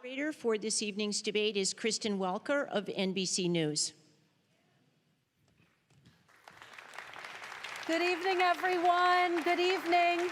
Moderator for this evening's debate is Kristen Welker of NBC News. Good evening, everyone. Good evening.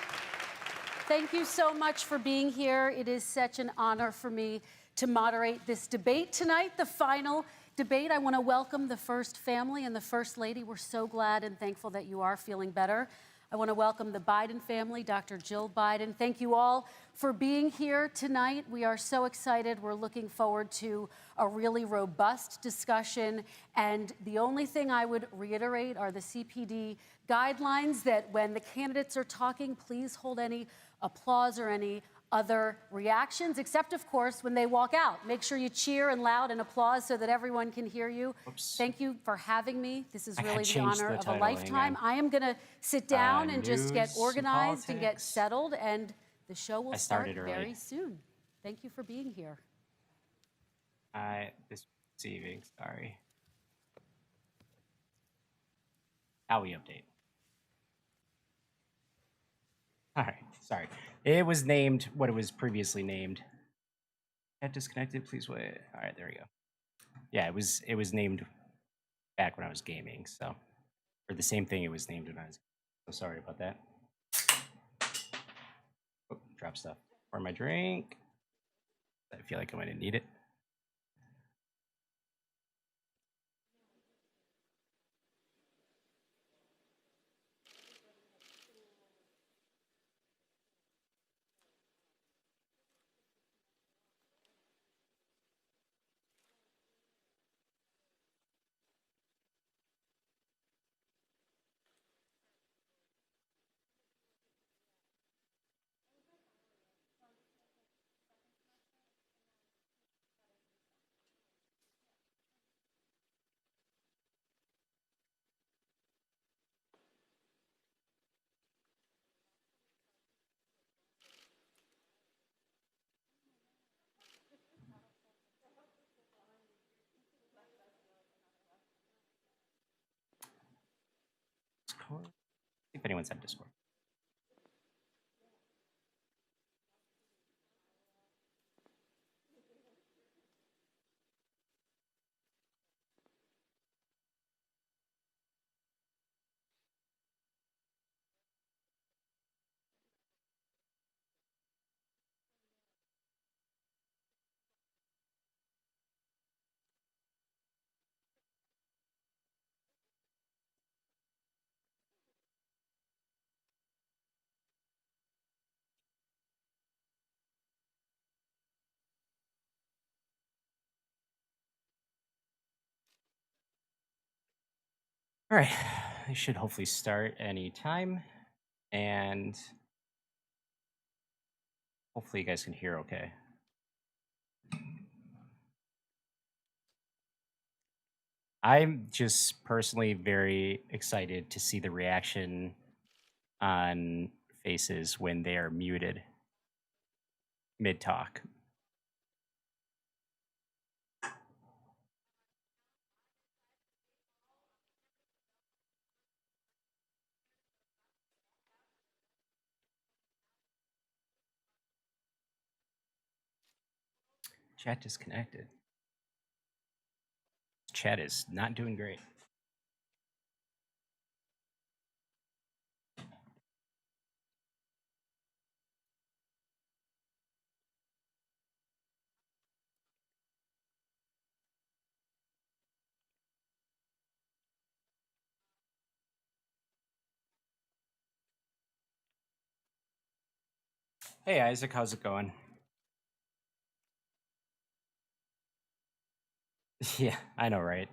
Thank you so much for being here. It is such an honor for me to moderate this debate tonight, the final debate. I want to welcome the First Family and the First Lady. We're so glad and thankful that you are feeling better. I want to welcome the Biden family, Dr. Jill Biden. Thank you all for being here tonight. We are so excited. We're looking forward to a really robust discussion. And the only thing I would reiterate are the CPD guidelines that when the candidates are talking, please hold any applause or any other reactions, except, of course, when they walk out. Make sure you cheer and loud and applause so that everyone can hear you. Oops. Thank you for having me. This is I really the changed honor the of a title, lifetime. hang on. I am going to sit down and just get News and organized and get politics. settled, and the show will I start started early. very soon. Thank you for being here. This evening, sorry. Howie update. All right, sorry. It was named what it was previously named. Got disconnected, please wait. All right, there we go. Yeah, it was named back when I was gaming, so or the same thing it was named when I was. So sorry about that. Oh, drop stuff. Pour my drink. I feel like I might need it. Discord. See if anyone's had Discord. All right, they should hopefully start any time, and hopefully you guys can hear okay. I'm just personally very excited to see the reaction on faces when they are muted mid-talk. Chat disconnected. Chat is not doing great. Hey Isaac, how's it going? Yeah, I know, right?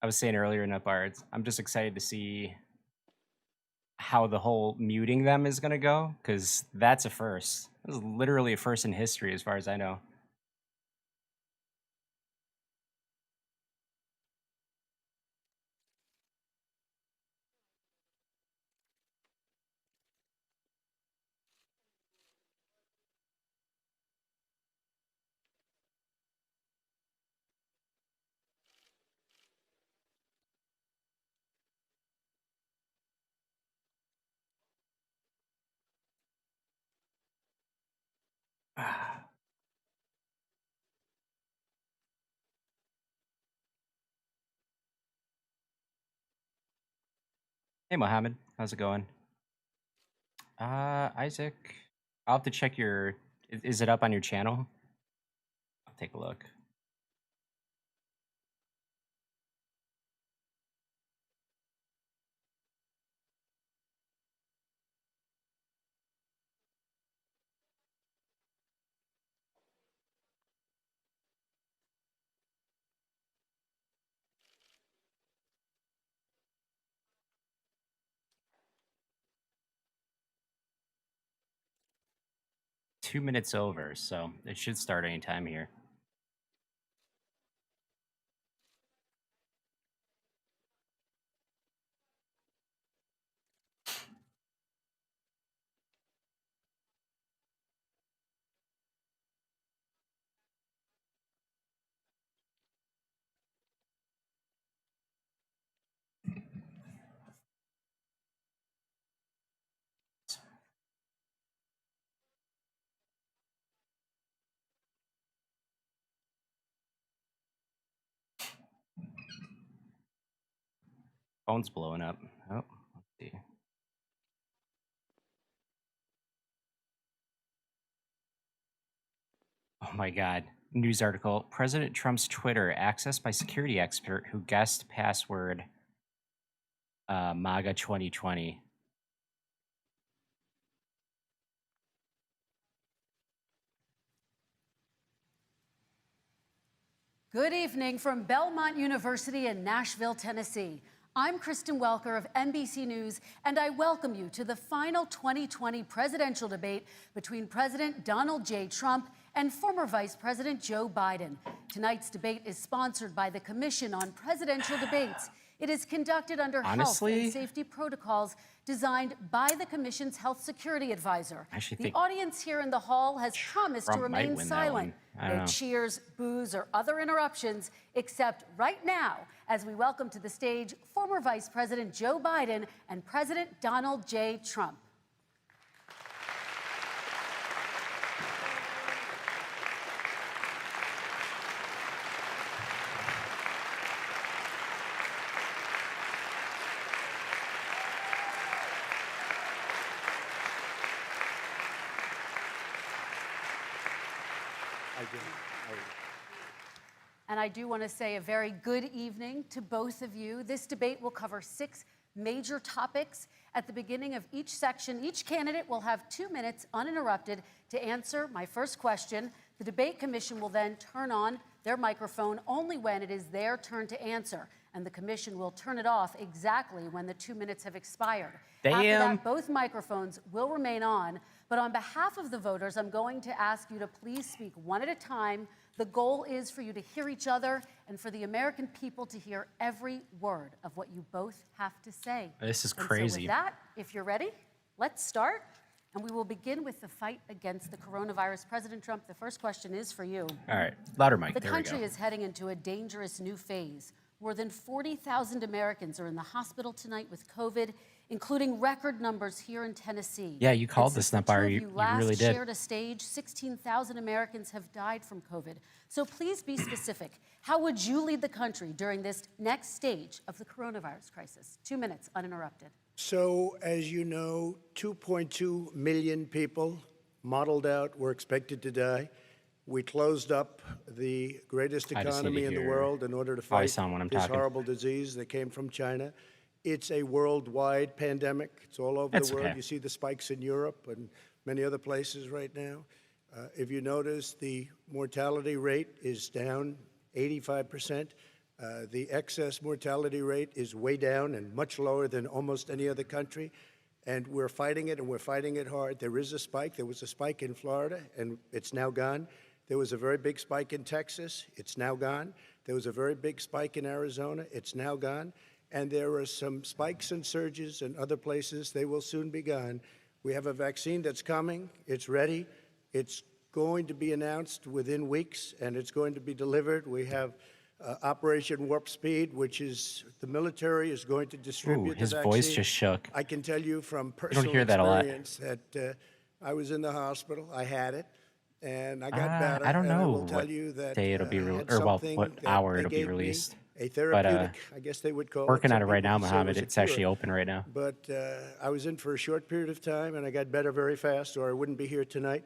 I was saying earlier in Upart, I'm just excited to see how the whole muting them is going to go, because that's a first. This is literally a first in history as far as I know. Hey, Mohammed. How's it going? Isaac, I'll have to check your. Is it up on your channel? I'll take a look. Two minutes over, so it should start anytime here. Phone's blowing up. Oh, let's see. Oh my God. News article. President Trump's Twitter accessed by security expert who guessed password MAGA 2020. Good evening from Belmont University in Nashville, Tennessee. I'm Kristen Welker of NBC News, and I welcome you to the final 2020 presidential debate between President Donald J. Trump and former Vice President Joe Biden. Tonight's debate is sponsored by the Commission on Presidential Debates. It is conducted under health and safety protocols designed by the Commission's health security advisor. The audience here in the hall has promised to remain silent. No cheers, boos, or other interruptions, except right now, as we welcome to the stage former Vice President Joe Biden and President Donald J. Trump. And I do want to say a very good evening to both of you. This debate will cover 6 major topics. At the beginning of each section, each candidate will have 2 minutes uninterrupted to answer my first question. The debate commission will then turn on their microphone only when it is their turn to answer, and the commission will turn it off exactly when the 2 minutes have expired. After that, both microphones will remain on, but on behalf of the voters, I'm going to ask you to please speak one at a time. The goal is for you to hear each other and for the American people to hear every word of what you both have to say. This is crazy. So with that, if you're ready, let's start. And we will begin with the fight against the coronavirus. President Trump, the first question is for you. All right, louder mic. The country is heading into a dangerous new phase. More than 40,000 Americans are in the hospital tonight with COVID, including record numbers here in Tennessee. Yeah, you called this number. You really did. Shared a stage. 16,000 Americans have died from COVID. So please be specific. How would you lead the country during this next stage of the coronavirus crisis? 2 minutes, uninterrupted. So, as you know, 2.2 million people modeled out were expected to die. We closed up the greatest economy in the world in order to fight this horrible disease that came from China. It's a worldwide pandemic. It's all over the world. You see the spikes in Europe and many other places right now. If you notice, the mortality rate is down 85%. The excess mortality rate is way down and much lower than almost any other country. And we're fighting it, and we're fighting it hard. There is a spike. There was a spike in Florida, and it's now gone. There was a very big spike in Texas. It's now gone. There was a very big spike in Arizona. It's now gone. And there are some spikes and surges in other places. They will soon be gone. We have a vaccine that's coming. It's ready. It's going to be announced within weeks, and it's going to be delivered. We have Operation Warp Speed, which is the military is going to distribute the vaccine. His voice just shook. I can tell you from personal experience that I was in the hospital. I had it, and I got better. I don't know what day it'll be released, or what hour it'll be released. a therapeutic, I guess they would call it. Working Some on it right people now, would say it Mohammed. was a It's actually cure. open right now. But I was in for a short period of time, and I got better very fast, or I wouldn't be here tonight.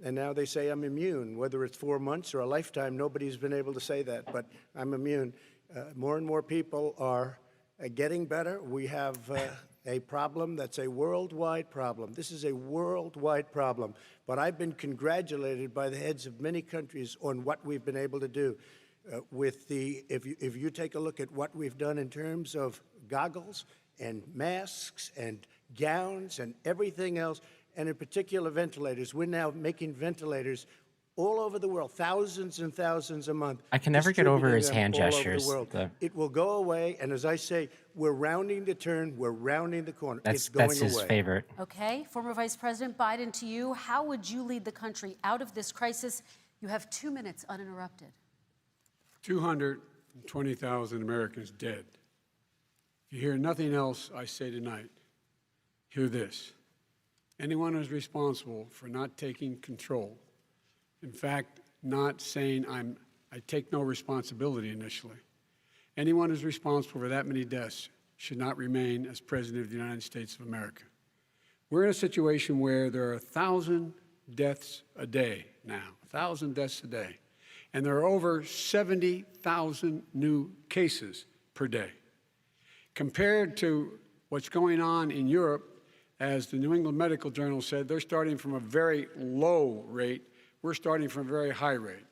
And now they say I'm immune. Whether it's 4 months or a lifetime, nobody's been able to say that, but I'm immune. More and more people are getting better. We have a problem that's a worldwide problem. This is a worldwide problem. But I've been congratulated by the heads of many countries on what we've been able to do. If you take a look at what we've done in terms of goggles and masks and gowns and everything else, and in particular ventilators, we're now making ventilators all over the world, thousands and thousands a month. I can never get over his hand distributing them all over gestures. the world. It will go away, and as I say, we're rounding the turn, we're rounding the corner. It's going That's his away. favorite. Okay, former Vice President Biden, to you, how would you lead the country out of this crisis? You have 2 minutes uninterrupted. 220,000 Americans dead. If you hear nothing else I say tonight, hear this. Anyone who's responsible for not taking control, in fact, not saying I take no responsibility initially, anyone who's responsible for that many deaths should not remain as President of the United States of America. We're in a situation where there are 1,000 deaths a day now, 1,000 deaths a day. And there are over 70,000 new cases per day. Compared to what's going on in Europe, as the New England Medical Journal said, they're starting from a very low rate. We're starting from a very high rate.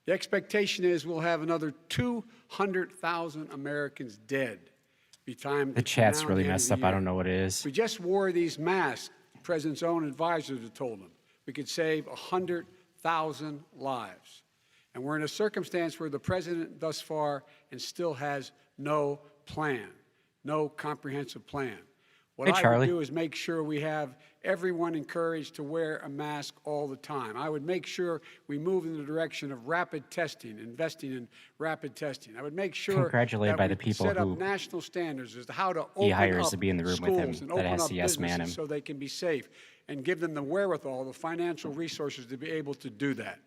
The expectation is we'll have another 200,000 Americans dead by time The chat's now really the end of messed the up. I year. don't know what it is. If we just wore these masks, the president's own advisors have told him, we could save 100,000 lives. And we're in a circumstance where the president thus far and still has no plan, no comprehensive plan. What Hey, I Charlie. would do is make sure we have everyone encouraged to wear a mask all the time. I would make sure we move in the direction of rapid testing, investing in rapid testing. I would make sure Congratulated that by we the people set up who national standards as to how to he open hires up to be in the room with him schools and that open has up to yes man businesses him. so they can be safe and give them the wherewithal, the financial resources to be able to do that.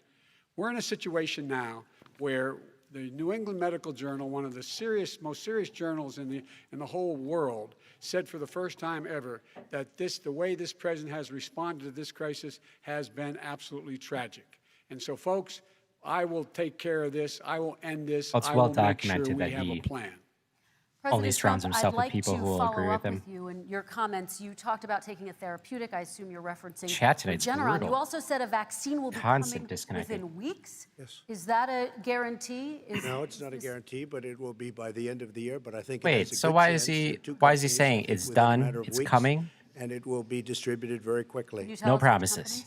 We're in a situation now where the New England Medical Journal, one of the most serious journals in the whole world, said for the first time ever that the way this president has responded to this crisis has been absolutely tragic. And so, folks, I will take care of this. I will end this. Well, it's I well will make sure documented we that have he a plan. Only President surrounds Trump, himself I'd with like people to who will follow agree with up him. with you and your comments. You talked about taking a therapeutic. I assume you're referencing Chat tonight's Regeneron. brutal. You also said a vaccine will be Concept coming disconnected. within weeks. Yes. Is that a guarantee? No, it's not a guarantee, but it will be by the end of the year. But I think it Wait, has a so good why is chance. he- The two why is he companies, saying I think it's within a done, matter of it's weeks, coming? and it will be distributed very quickly. Can you tell No us which promises. companies?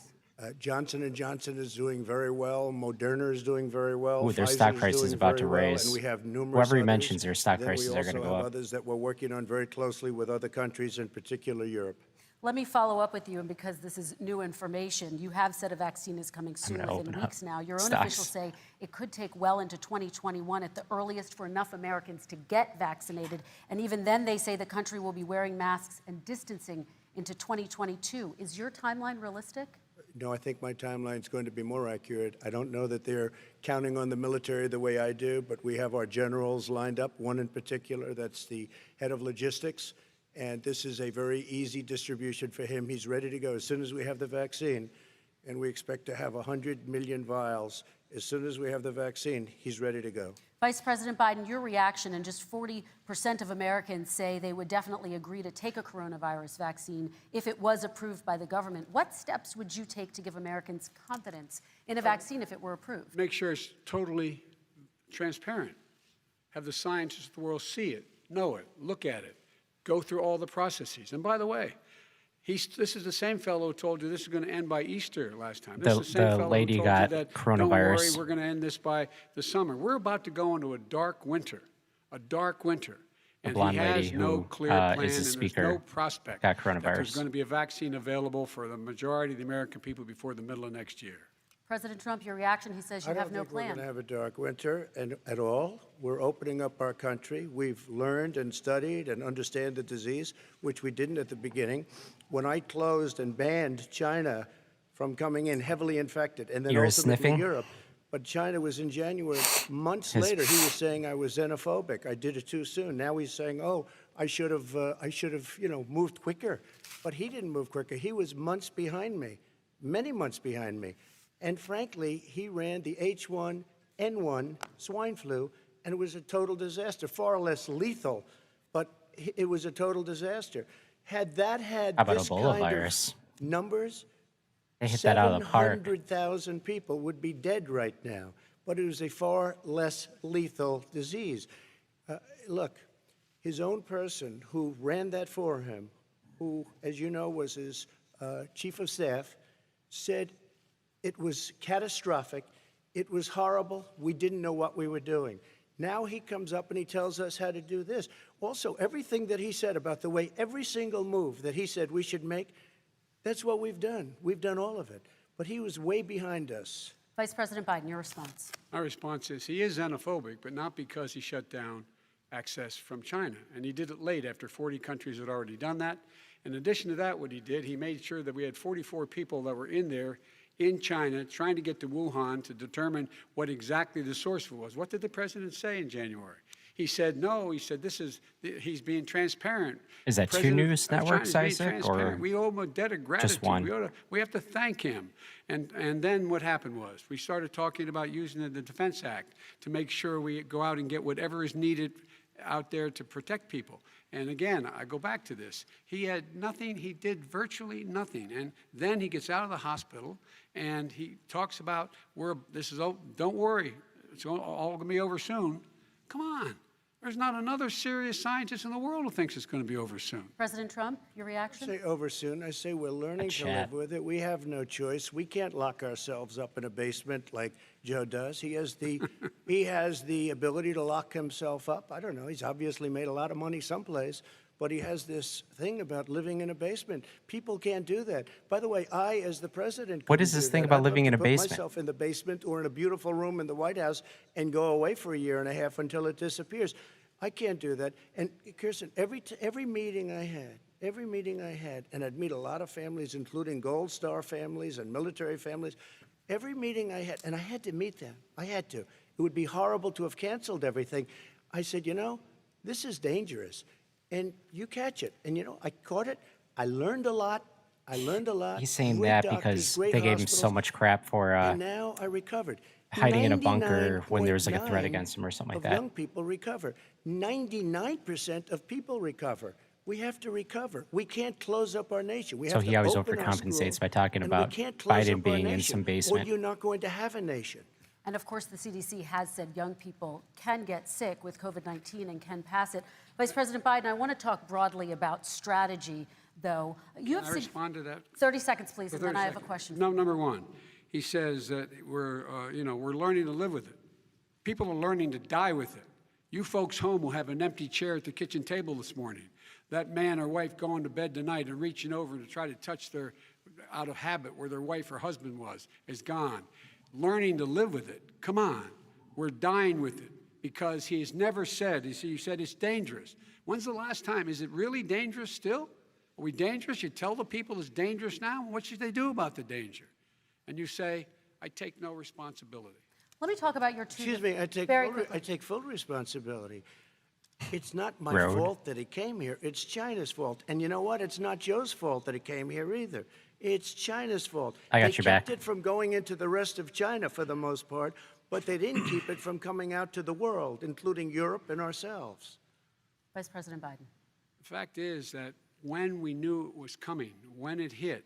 Johnson & Johnson is doing very well. Moderna is doing very well. Ooh, their Pfizer stock price is doing about to very well, raise. And we have numerous Whoever he others. mentions, their stock Then prices are gonna We go also have up. others that we're working on very closely with other countries, in particular Europe. Let me follow up with you, and because this is new information, you have said a vaccine is coming soon, gonna within open weeks up now. Your own stocks. officials say it could take well into 2021 at the earliest for enough Americans to get vaccinated. And even then, they say the country will be wearing masks and distancing into 2022. Is your timeline realistic? No, I think my timeline is going to be more accurate. I don't know that they're counting on the military the way I do, but we have our generals lined up, one in particular that's the head of logistics, and this is a very easy distribution for him. He's ready to go as soon as we have the vaccine, and we expect to have 100 million vials. As soon as we have the vaccine, he's ready to go. Vice President Biden, your reaction, and just 40% of Americans say they would definitely agree to take a coronavirus vaccine if it was approved by the government. What steps would you take to give Americans confidence in a vaccine if it were approved? Make sure it's totally transparent. Have the scientists of the world see it, know it, look at it, go through all the processes. And by the way, this is the same fellow who told you this is going to end by Easter last time. This is the same fellow lady who told got you that, coronavirus. don't worry, we're going to end this by the summer. We're about to go into a dark winter, and blonde he has lady no who, clear plan, is the and speaker there's no prospect got that coronavirus. there's going to be a vaccine available for the majority of the American people before the middle of next year. President Trump, your reaction, he says you I have don't no think we're going plan. to have a dark winter at all. We're opening up our country. We've learned and studied and understand the disease, which we didn't at the beginning. When I closed and banned China from coming in heavily infected, and then You're ultimately sniffing? Europe. But China was in January. Months His- later, he was saying I was xenophobic. I did it too soon. Now he's saying, oh, I should have, moved quicker. But he didn't move quicker. He was months behind me, many months behind me. And frankly, he ran the H1N1 swine flu, and it was a total disaster, far less lethal, but it was a total disaster. Had that had How about this Ebola kind virus? of numbers, They hit that out of the park. 700,000 people would be dead right now, but it was a far less lethal disease. Look, his own person who ran that for him, who, as you know, was his chief of staff, said it was catastrophic, it was horrible, we didn't know what we were doing. Now he comes up and he tells us how to do this. Also, everything that he said about the way every single move that he said we should make, that's what we've done. We've done all of it. But he was way behind us. Vice President Biden, your response. My response is he is xenophobic, but not because he shut down access from China. And he did it late after 40 countries had already done that. In addition to that, what he did, he made sure that we had 44 people that were in there in China trying to get to Wuhan to determine what exactly the source was. What did the president say in January? He said, no, he said, he's being transparent. Is that two President news of China networks, is being Isaac, transparent. or we owe him a debt of gratitude. one? We have to thank him. And then what happened was we started talking about using the Defense Act to make sure we go out and get whatever is needed out there to protect people. And again, I go back to this. He had nothing. He did virtually nothing. And then he gets out of the hospital and he talks about, don't worry, it's all going to be over soon. Come on. There's not another serious scientist in the world who thinks it's going to be over soon. President Trump, your reaction? Say over soon. I say we're learning to live with it. We have no choice. We can't lock ourselves up in a basement like Joe does. He has the ability to lock himself up. I don't know. He's obviously made a lot of money someplace, but he has this thing about living in a basement. People can't do that. By the way, I, as the president, What is couldn't this do thing that. about I'd love living to in a put basement? myself in the basement or in a beautiful room in the White House and go away for a year and a half until it disappears. I can't do that. And Kirsten, every meeting I had, and I'd meet a lot of families, including Gold Star families and military families, every meeting I had, and I had to meet them. I had to. It would be horrible to have canceled everything. I said, this is dangerous. And you catch it. And, I caught it. I learned a lot. He's saying Great that doctors, because great they gave him so hospitals, much crap for and now I recovered. hiding in a bunker when there was like a threat 99.9% against him or something like of that. young people recover. 99% of people recover. We have to recover. We can't close up our nation. We So have he to always open our overcompensates schools, by talking and about we can't close Biden up our being in nation, some basement. or you're not going to have a nation. And of course, the CDC has said young people can get sick with COVID-19 and can pass it. Vice President Biden, I want to talk broadly about strategy, though. You Can I respond to that? 30 seconds, please, and For then 30 I have a seconds. question. No, number one, he says that we're learning to live with it. People are learning to die with it. You folks home will have an empty chair at the kitchen table this morning. That man or wife going to bed tonight and reaching over to try to touch out of habit where their wife or husband was, is gone. Learning to live with it. Come on. We're dying with it because he's never said, you said it's dangerous. When's the last time? Is it really dangerous still? Are we dangerous? You tell the people it's dangerous now? What should they do about the danger? And you say, I take no responsibility. Let me talk about your two. Excuse me, I take full responsibility. It's not my fault that he came here. It's China's fault. And you know what? It's not Joe's fault that he came here either. It's China's fault. I got they your back. kept it from going into the rest of China for the most part, but they didn't keep it from coming out to the world, including Europe and ourselves. Vice President Biden. The fact is that when we knew it was coming, when it hit,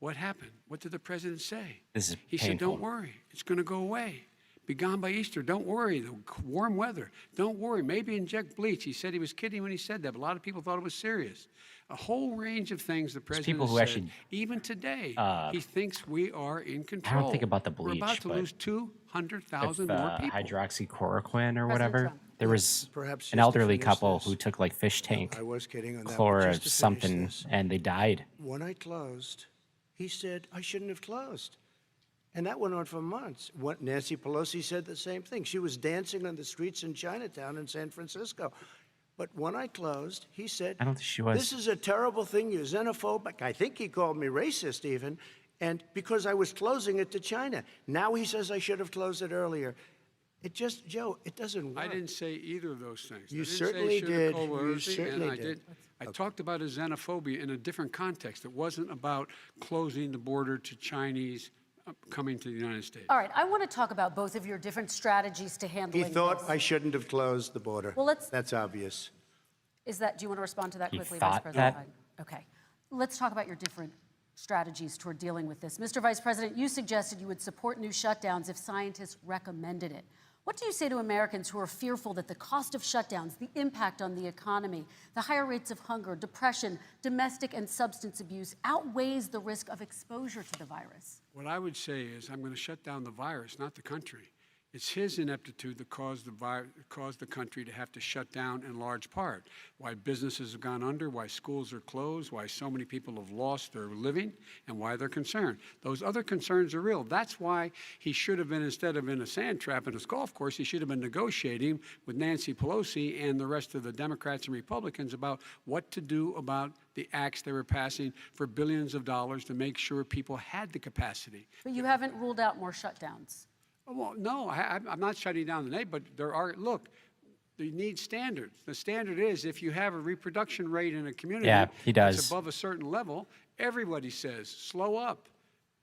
what happened? What did the president say? This is He said, painful. don't worry. It's going to go away. Be gone by Easter. Don't worry. The warm weather. Don't worry. Maybe inject bleach. He said he was kidding when he said that, but a lot of people thought it was serious. A whole range of things the president people who said. actually, Even today, he thinks we are in I control. don't think about the bleach, We're about to but lose 200,000 with more people. hydroxychloroquine or President whatever. Trump. There was Perhaps an just to elderly finish couple this. who took like fish tank I was kidding on that. but chlor just or to finish something, this. and they died. When I closed, he said I shouldn't have closed. And that went on for months. Nancy Pelosi said the same thing. She was dancing on the streets in Chinatown in San Francisco. But when I closed, he said, I don't think she was. This is a terrible thing. You're xenophobic. I think he called me racist even. And because I was closing it to China. Now he says I should have closed it earlier. It just, Joe, it doesn't work. I didn't say either of those things. You I didn't certainly say did. sugar You coercion, certainly and I did. I talked about a xenophobia in a different context. It wasn't about closing the border to Chinese coming to the United States. All right, I want to talk about both of your different strategies to He handling thought this. I shouldn't have closed the border. Well, let's- That's obvious. Do you want to respond to that He quickly, thought Vice President that? Biden? Okay. Let's talk about your different strategies toward dealing with this. Mr. Vice President, you suggested you would support new shutdowns if scientists recommended it. What do you say to Americans who are fearful that the cost of shutdowns, the impact on the economy, the higher rates of hunger, depression, domestic and substance abuse outweighs the risk of exposure to the virus? What I would say is I'm going to shut down the virus, not the country. It's his ineptitude that caused the country to have to shut down in large part. Why businesses have gone under, why schools are closed, why so many people have lost their living, and why they're concerned. Those other concerns are real. That's why he should have been, instead of in a sand trap in his golf course, he should have been negotiating with Nancy Pelosi and the rest of the Democrats and Republicans about what to do about the acts they were passing for billions of dollars to make sure people had the capacity. But you haven't ruled out more shutdowns. Well, no, I'm not shutting down the neighbor, but there are, look, you need standards. The standard is if you have a reproduction rate in a community Yeah, he does. that's above a certain level, everybody says, slow up,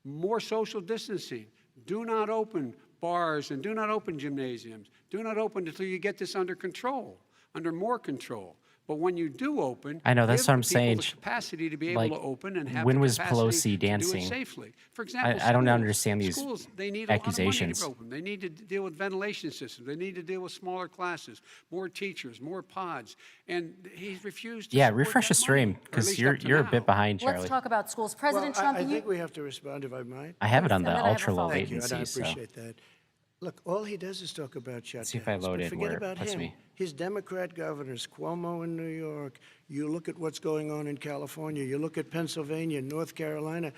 more social distancing, do not open bars and do not open gymnasiums, do not open until you get this under control, under more control. But when you do open, I know, that's give what I'm the people saying. the capacity to be Like, able to open and have when the was capacity Pelosi to dancing? do it safely. For example, I don't schools. understand these Schools, they need a accusations. lot of money to open. They need to deal with ventilation systems. They need to deal with smaller classes, more teachers, more pods. And he's refused to Yeah, support refresh the that money, stream or at because least you're up to a now. bit behind, Let's Charlie. talk about schools. Well, President Trump, I you- think we have to respond, if I might. I have it on And the then I have a ultra low follow-up. Thank you, and I latency, so appreciate that. Look, all he does is talk about shutdowns. see if I load but it forget where it about puts him. me. His Democrat governors, Cuomo in New York. You look at what's going on in California. You look at Pennsylvania, North Carolina.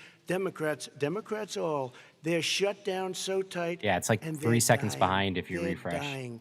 Democrats all, they're shut down so tight. Yeah, it's like and 3 they're seconds dying. behind if you They're refresh. dying.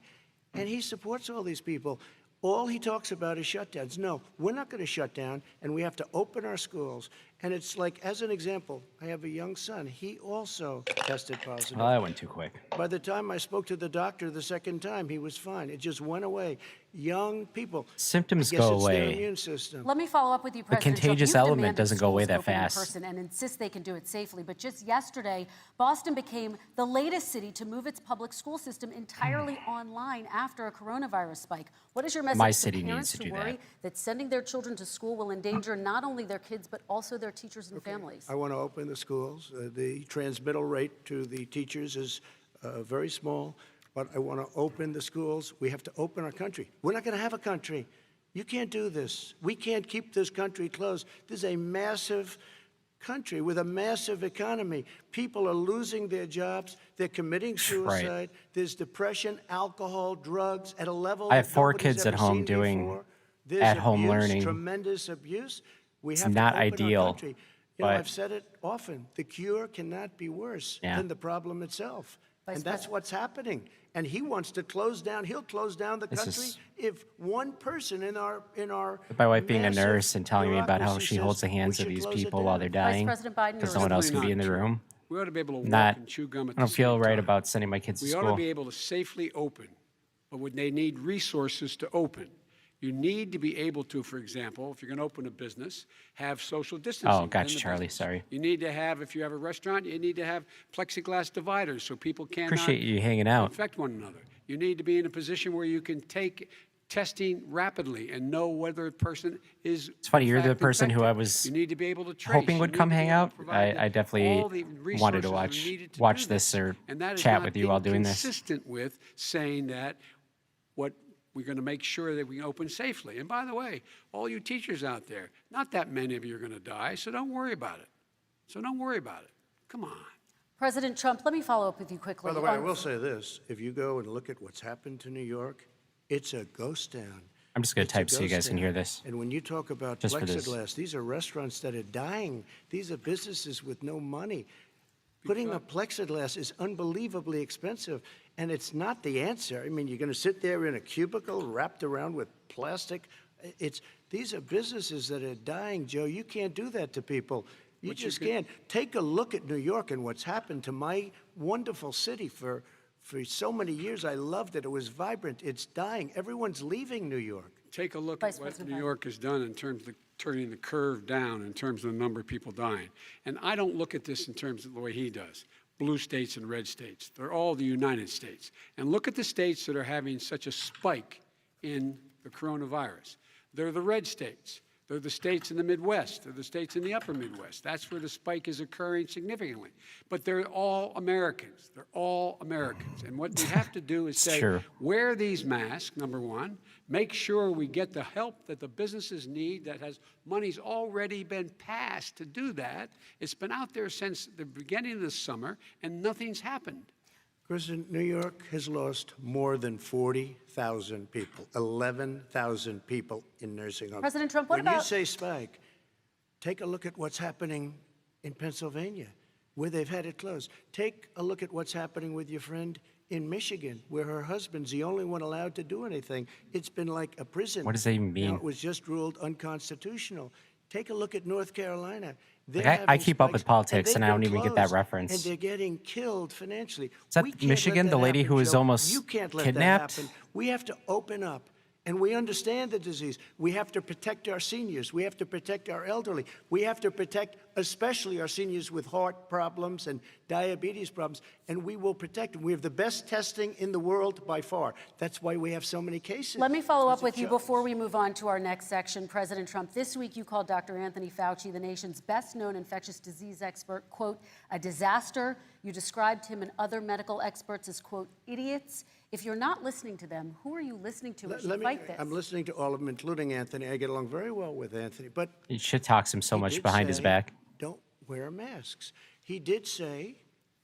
And he supports all these people. All he talks about is shutdowns. No, we're not going to shut down, and we have to open our schools. And it's like, as an example, I have a young son. He also tested positive. Well, that went too quick. By the time I spoke to the doctor the second time, he was fine. It just went away. Young people. Symptoms I guess go it's their away. immune system. Let me follow up with you, President Trump. contagious You've element demanded doesn't go away schools that open in fast. person and insist they can do it safely. But just yesterday, Boston became the latest city to move its public school system entirely online after a coronavirus spike. What is your message My to city parents needs to who do worry that sending their children to school will endanger not only their kids but also their teachers and families? I want to open the schools. The transmittal rate to the teachers is very small, but I want to open the schools. We have to open our country. We're not going to have a country. You can't do this. We can't keep this country closed. This is a massive country with a massive economy. People are losing their jobs. They're committing suicide. There's depression, alcohol, drugs at a level I have that 4 nobody's kids at ever home seen doing before. There's at-home abuse, learning. Tremendous abuse. We It's have not to open ideal, our country. You know, but- I've said it often. The cure cannot be worse Yeah. than the problem itself. Vice And that's President. what's happening. And he wants to close down. He'll close down the This country is- if one person in our My wife being a massive nurse and telling me about how bureaucracy she holds the says hands we of should these close it people while down. they're Vice dying President Biden, because you're no one else can Simply be in not the true. room. We ought to be able to walk Not, and chew gum at I don't the feel same right time. about sending my kids to We ought to school. be able to safely open, but when they need resources to open. You need to be able to, for example, if you're going to open a business, have social distancing. Oh, within gotcha, the Charlie, business. sorry. You need to have, if you have a restaurant, you need to have plexiglass dividers so people cannot Appreciate you hanging out. infect one another. You need to be in a position where you can take testing rapidly and know whether a person is. It's funny, in you're the fact person who I infected. was You need to be able to trace. hoping You would need come to be hang able to out. provide I definitely all the wanted to resources that are watch needed to watch do this or And that is chat not with you while doing this. inconsistent with saying that what we're going to make sure that we open safely. And by the way, all you teachers out there, not that many of you are going to die, so don't worry about it. So don't worry about it. Come on. President Trump, let me follow up with you quickly. By the way, I on- will say this. If you go and look at what's happened to New York, it's a ghost town. I'm just going It's to a type so you ghost guys can town. hear this. And when you talk about Just for this. plexiglass, these are restaurants that are dying. These are businesses with no money. Putting a plexiglass is unbelievably expensive, and it's not the answer. I mean, you're going to sit there in a cubicle wrapped around with plastic. These are businesses that are dying, Joe. You can't do that to people. You But just could- can't. Take a look at New York and what's happened to my wonderful city for so many years. I loved it. It was vibrant. It's dying. Everyone's leaving New York. Take a look Vice at what President New Biden. York has done in terms of turning the curve down in terms of the number of people dying. And I don't look at this in terms of the way he does. Blue states and red states. They're all the United States. And look at the states that are having such a spike in the coronavirus. They're the red states. They're the states in the Midwest. They're the states in the upper Midwest. That's where the spike is occurring significantly. But they're all Americans. They're all Americans. And what we have to do is say, true. wear these masks, number one. Make sure we get the help that the businesses need that has money's already been passed to do that. It's been out there since the beginning of the summer, and nothing's happened. Kristen, New York has lost more than 40,000 people, 11,000 people in nursing homes. President Trump, what when you about- say spike, take a look at what's happening in Pennsylvania, where they've had it closed. Take a look at what's happening with your friend in Michigan, where her husband's the only one allowed to do anything. It's been like a prison. What does that even mean? Now, it was just ruled unconstitutional. Take a look at North Carolina. Like, They're I having keep up with spikes, politics, they've and I don't been even get that closed, reference. And they're getting killed financially. Is that We can't let Michigan, that the lady happen, who was Joe. almost You can't let kidnapped? that happen. We have to open up. And we understand the disease. We have to protect our seniors. We have to protect our elderly. We have to protect especially our seniors with heart problems and diabetes problems. And we will protect them. We have the best testing in the world by far. That's why we have so many cases. Let me follow up It's a with you joke. before we move on to our next section. President Trump, this week you called Dr. Anthony Fauci, the nation's best-known infectious disease expert, quote, a disaster. You described him and other medical experts as, quote, idiots. If you're not listening to them, who are you listening to as you fight this? I'm listening to all of them, including Anthony. I get along very well with Anthony. But He shit talks him so he much did behind his say, back. Don't wear masks. He did say,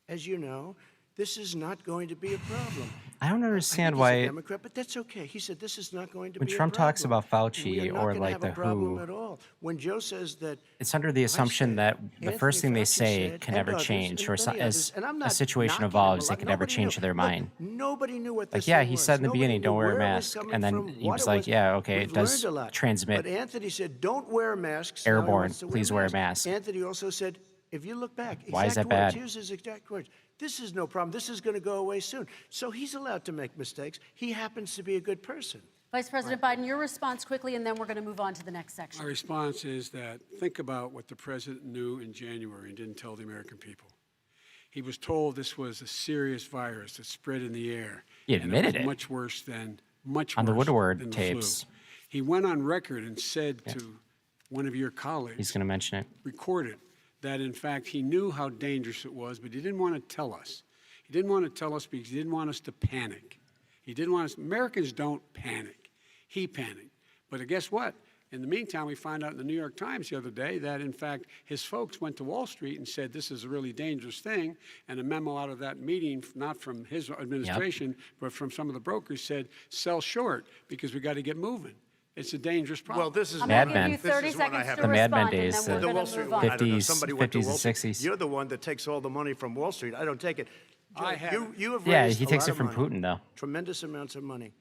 as you know, this is not going to be a problem. I don't I understand think he's a why Democrat, but that's okay. He said this is not going to when be Trump a problem. talks about Fauci We are not or, gonna like, have the a problem WHO, at all. When Joe says that, it's under the assumption that the first thing they say can never change, or as a situation evolves, they can never change their mind. Nobody knew what this Like, yeah, thing he was. said in the Nobody beginning, knew don't wear a where it was mask, coming and then from, he what was it like, yeah, okay, We've it does learned a lot. transmit. But Anthony said, don't wear masks. Now he Airborne, wants to please wear a mask. Anthony also said, if you look back, Why is exact that words, bad? here's his exact words. This is no problem. This is going to go away soon. So he's allowed to make mistakes. He happens to be a good person. Vice President Biden, your response quickly, and then we're going to move on to the next My section. response is that think about what the president knew in January and didn't tell the American people. He was told this was a serious virus that spread in the air. He and admitted it. it. Was much worse than On the Woodward than the tapes. flu. He went on record and said to one of your colleagues, He's going to mention it. recorded, that in fact he knew how dangerous it was, but he didn't want to tell us. He didn't want to tell us because he didn't want us to panic. He didn't want us, Americans don't panic. He panicked. But guess what? In the meantime, we found out in the New York Times the other day that, in fact, his folks went to Wall Street and said this is a really dangerous thing. And a memo out of that meeting, not from his administration, but from some of the brokers, said sell short because we got to get moving. It's a dangerous problem. Well, this is I'm Mad going to Men. give you 30 This is what I seconds have to The Mad Men respond, and days, then the we're Wall going to Street move one, on. I don't know. 50s, Somebody went to 50s Wall and Street. 60s. You're the one that takes all the money from Wall Street. I don't take it. I haven't. You have Yeah, raised he a takes lot it of from money, Putin, though. Tremendous amounts of money.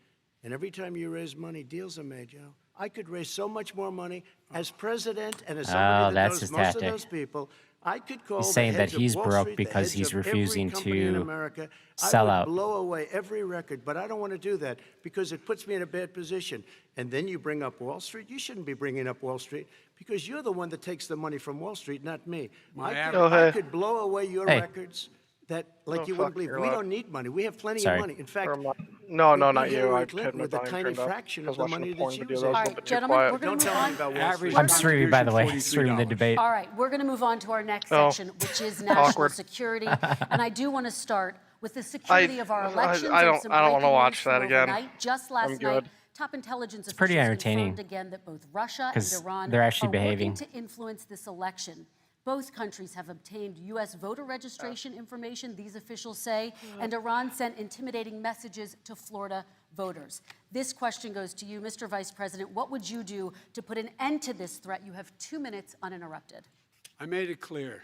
And every time you raise money, deals are made, Joe. I could raise so much more money as president and as somebody that that's knows his most tactic. of those people. I could call He's the saying that heads of he's Wall broke Street, the because heads he's of every refusing company in to America. sell I out. would blow away every record, but I don't want to do that because it puts me in a bad position. And then you bring up Wall Street. You shouldn't be bringing up Wall Street because you're the one that takes the money from Wall Street, not me. I could blow away your Hey. records that, like Oh, you wouldn't fuck, believe. you're We allowed. don't need money. We have plenty Sorry. of money. In fact, No, we no, beat not you. Hillary I Clinton had my with a volume tiny turned up. fraction I of was the watching money a porn that she video. was That was All a right, little bit too gentlemen, quiet. we're going Don't to tell move me on. about Wall Average Street. I'm streaming, by the way, contribution, streaming the $43. debate. All right, we're going to move on to our next Oh. section, which is national Awkward. security. And I do want to start with the security of our I elections. don't- and some I don't wanna breaking watch news that from again. overnight. Just last I'm night, good. top intelligence pretty officials entertaining, confirmed again that both Russia and 'cause Iran they're actually are behaving. working to influence this election. Both countries have obtained U.S. voter registration information, these officials say, and Iran sent intimidating messages to Florida voters. This question goes to you, Mr. Vice President. What would you do to put an end to this threat? You have 2 minutes uninterrupted. I made it clear,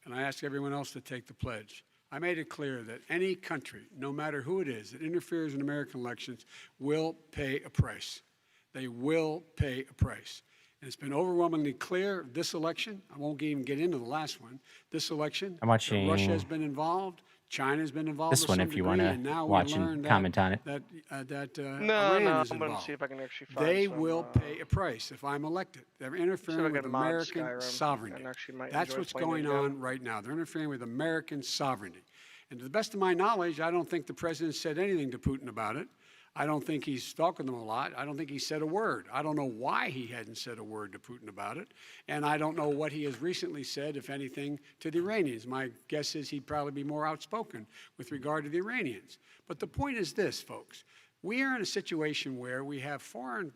and I ask everyone else to take the pledge. I made it clear that any country, no matter who it is, that interferes in American elections will pay a price. They will pay a price. And it's been overwhelmingly clear this election, I won't even get into the last one, this election, I'm that watching Russia has been involved, China's been involved this to one some if you degree, wanna and now watch we and learned comment on it. that No, Iran no, is I'm going to involved. see if I can actually find They some, will pay a price if I'm elected. They're interfering I with can mod American Skyrim sovereignty. and actually might That's enjoy what's playing going it again. on right now. They're interfering with American sovereignty. And to the best of my knowledge, I don't think the president said anything to Putin about it. I don't think he's talking to him a lot. I don't think he said a word. I don't know why he hadn't said a word to Putin about it. And I don't know what he has recently said, if anything, to the Iranians. My guess is he'd probably be more outspoken with regard to the Iranians. But the point is this, folks. We are in a situation where we have foreign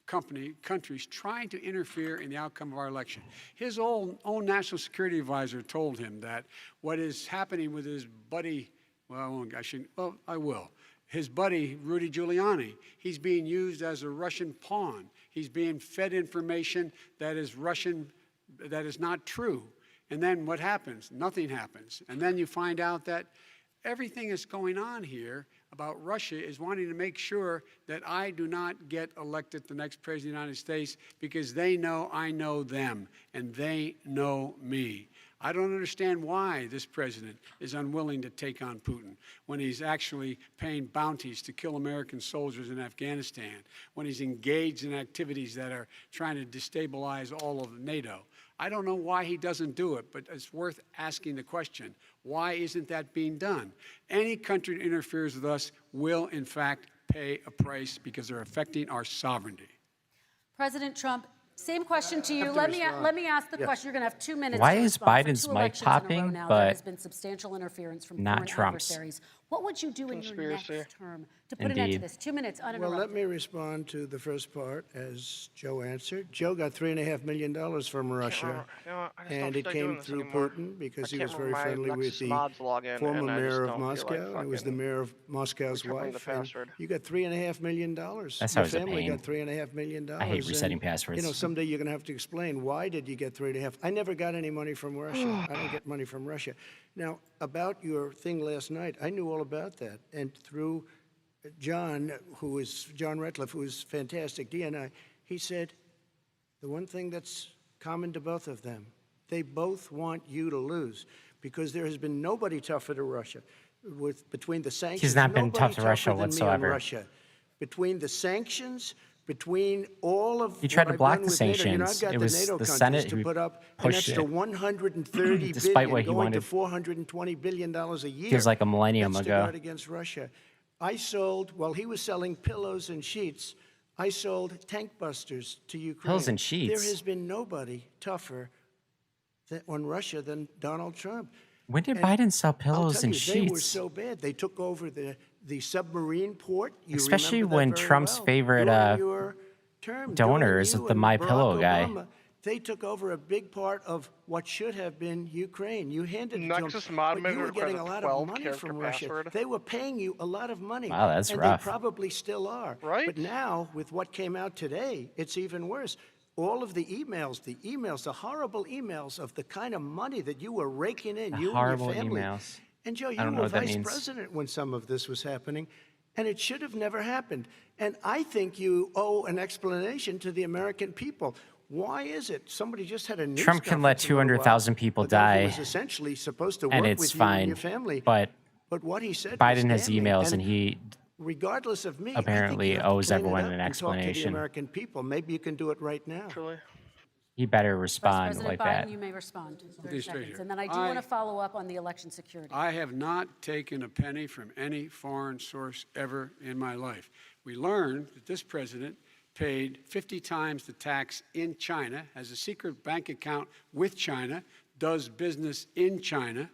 countries trying to interfere in the outcome of our election. His own national security advisor told him that what is happening with his buddy, I will. His buddy, Rudy Giuliani, he's being used as a Russian pawn. He's being fed information that is Russian, that is not true. And then what happens? Nothing happens. And then you find out that everything that's going on here about Russia is wanting to make sure that I do not get elected the next president of the United States because they know I know them and they know me. I don't understand why this president is unwilling to take on Putin when he's actually paying bounties to kill American soldiers in Afghanistan, when he's engaged in activities that are trying to destabilize all of NATO. I don't know why he doesn't do it, but it's worth asking the question, why isn't that being done? Any country that interferes with us will, in fact, pay a price because they're affecting our sovereignty. President Trump, same question to you. Let me ask the question. You're going to have 2 minutes. Why to is respond. For Biden's 2 mic elections in a row popping, now, but there has been substantial interference from not foreign Trump's? adversaries. What would you do in your next Conspiracy. term to put an end to Indeed. this? 2 minutes Well, uninterrupted. let me respond to the first part as Joe answered. Joe got $3.5 million from Russia, You know, I just and don't it feel like came doing this through anymore. Putin because I he was can't very remember friendly my with Nexus the mods login, former and I just mayor of don't feel like Moscow, and it was the fucking mayor of Moscow's recovering the wife. And password. you got $3.5 million. That's Your always a family pain. got $3.5 million. I hate resetting And, passwords. You know, someday you're going to have to explain why did you get 3.5. I never got any money from Russia. I don't get money from Russia. Now, about your thing last night, I knew all about that, and through John Ratcliffe, who is fantastic, DNI, he said, the one thing that's common to both of them, they both want you to lose because there has been nobody tougher to Russia. Between the sanctions, He's not been nobody tough to Russia tougher than me on whatsoever. Russia. Between the sanctions, between all of He tried what to I've block done the with NATO, you know, sanctions. I've got It was NATO the countries Senate to who put up an pushed extra it. 130 Despite billion, what he going to wanted. $420 billion a year. Feels like a millennium That's to ago. guard against Russia. I sold, while he was selling pillows and sheets, I sold tank busters to Ukraine. Pillows and sheets? There has been nobody tougher on Russia than Donald Trump. When did And Biden sell I'll pillows tell and you, sheets? They were so bad. They took over the submarine port. You Especially remember that when very Trump's well. favorite, During your term, donor during is you the and My Barack Pillow guy. Obama, they took over a big part of what should have been Ukraine. You handed it Nexus to them, mod but mode you were requires getting a a lot of 12-character money from Russia. password. They were paying you a lot of money. Wow, that's and rough. they probably still are. Right? But now, with what came out today, it's even worse. All of the emails, the horrible emails of the kind of money that you were raking in, you horrible and your family. emails. And Joe, you don't know were what that vice means. president when some of this was happening, and it should have never happened. And I think you owe an explanation to the American people. Why is it somebody just had a news Trump can let conference a little 200,000 while people ago who die, was essentially supposed to and work it's with you fine, and your family. but what he said was Biden has damning. emails and he regardless of me, apparently I think you have to owes clean it everyone up an and talk to the explanation. American people. Maybe you can do it right now. Truly. he better Vice respond President like Biden, that. you may respond in 30 Be straight seconds. here. And then I do want to follow up on the election security. I have not taken a penny from any foreign source ever in my life. We learned that this president paid 50 times the tax in China, has a secret bank account with China, does business in China,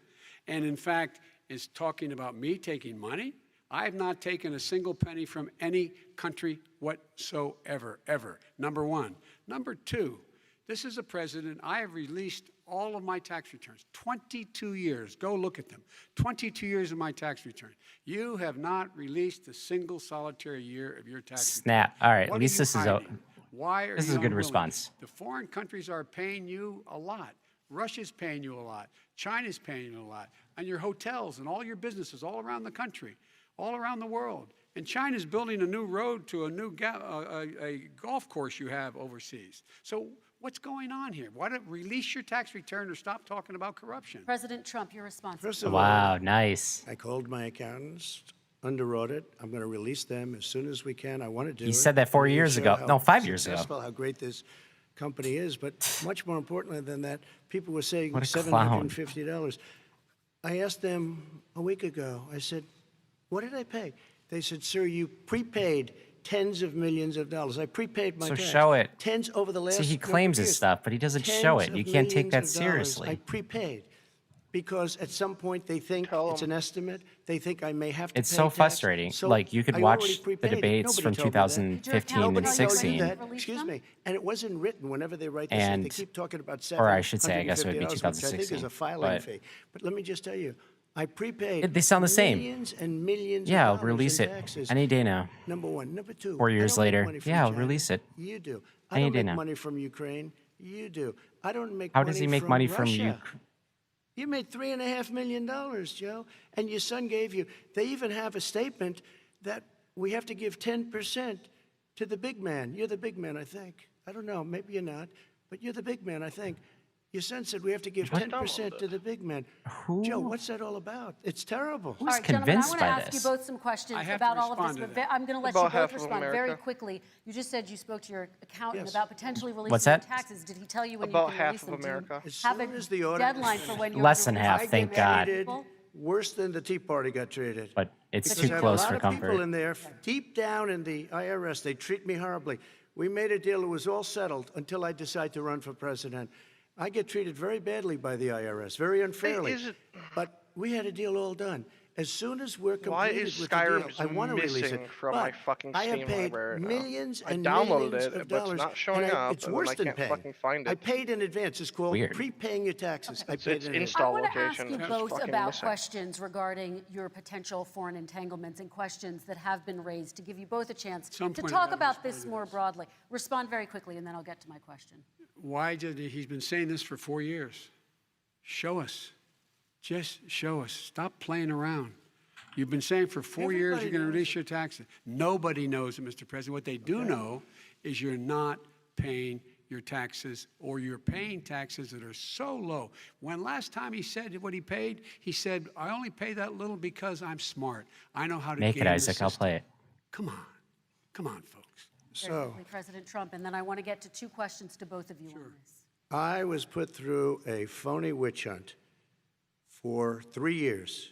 and in fact is talking about me taking money. I have not taken a single penny from any country whatsoever, ever, number one. Number two, this is a president, I have released all of my tax returns, 22 years. Go look at them. 22 years of my tax return. You have not released a single solitary year of your tax Snap. return. All right, What at are least you this is hiding? Why are this you is a good unwilling? response. The foreign countries are paying you a lot. Russia's paying you a lot. China's paying you a lot. And your hotels and all your businesses all around the country, all around the world. And China's building a new road to a new a golf course you have overseas. So what's going on here? Why don't release your tax return or stop talking about corruption? President Trump, your response. First of Wow, all, nice. I called my accountants under audit. I'm going to release them as soon as we can. I want to do it. He said that 4 I'm gonna years show ago. how No, 5 years ago. successful, how great this company is. But much more importantly than that, people were saying What a clown. $750. I asked them a week ago, I said, what did I pay? They said, sir, you prepaid tens of millions of dollars. I prepaid my So tax. show it. Tens over the last See, he number of claims his years. stuff, but he doesn't show Tens it. You of can't take that millions of dollars seriously. I prepaid because at some point they think Tell it's an estimate. They think I may have to It's pay so tax. frustrating. So Like, you could I watch already the prepaid it. debates Nobody from told me that. 2015 and Nobody told you 16. that. Release Excuse them? me. And it wasn't written whenever they write this. And- They keep talking about or I should say, I guess it would be $750, which I think is 2016, a filing but- fee. But let me just tell you, I prepaid They sound the same. millions and millions Yeah, of I'll dollars release in it taxes. any day now. Number one. Number two. 4 I years don't make later, money from yeah, I'll China. release it. You do. I Any don't day make now. money from Ukraine. You do. I don't make How money does he make from money from you? Russia. You made $3.5 million, Joe, and your son gave you. They even have a statement that we have to give 10% to the big man. You're the big man, I think. I don't know, maybe you're not, but you're the big man, I think. Your son said we have to give 10% to the big man. Joe, what's that all about? It's terrible. All right, gentlemen, I convinced want to by ask this? you both some questions I have about to all of this. respond to But that. I'm going to let About you both half of respond very America. quickly. You just said you spoke to your accountant Yes. about potentially releasing What's your that? taxes. Did he tell you when About you can half release of them? Do you America. As have soon a as the audit- deadline for when you're Less gonna than release half, I them? thank get God. treated worse than the Tea Party got treated. But it's Because too I have close a lot for of people comfort. in there, deep down in the IRS, they treat me horribly. We made a deal, it was all settled until I decide to run for president. I get treated very badly by the IRS, very unfairly. is it- But we had a deal all done. As soon as we're Why completed is with the Skyrim deal, just I want to release missing it. from but my fucking I have Steam paid library now? millions I and downloaded millions it, of but it's dollars. not showing and up, it's and then worse I than can't paying. fucking find I it. paid in advance. It's called Weird. prepaying your taxes. I paid It's in I install want to ask location. you It's both fucking about missing. questions regarding your potential foreign entanglements and questions that have been raised to give you both a chance some to point talk I gotta about this respond to more this. broadly. Respond very quickly, and then I'll get to my question. Why did he's been saying this for 4 years? Show us. Just show us. Stop playing around. You've been saying for 4 years Everybody you're going to knows release your taxes. Nobody knows it, Mr. President. What they do know is you're not paying your taxes, or you're paying taxes that are so low. When last time he said what he paid, he said, I only pay that little because I'm smart. I know how to Make game it, the Isaac. I'll system." play it. Come on. Come on, folks. Very So quickly, President Trump, and then I want to get to two questions to both of you on this. I was put through a phony witch hunt for 3 years.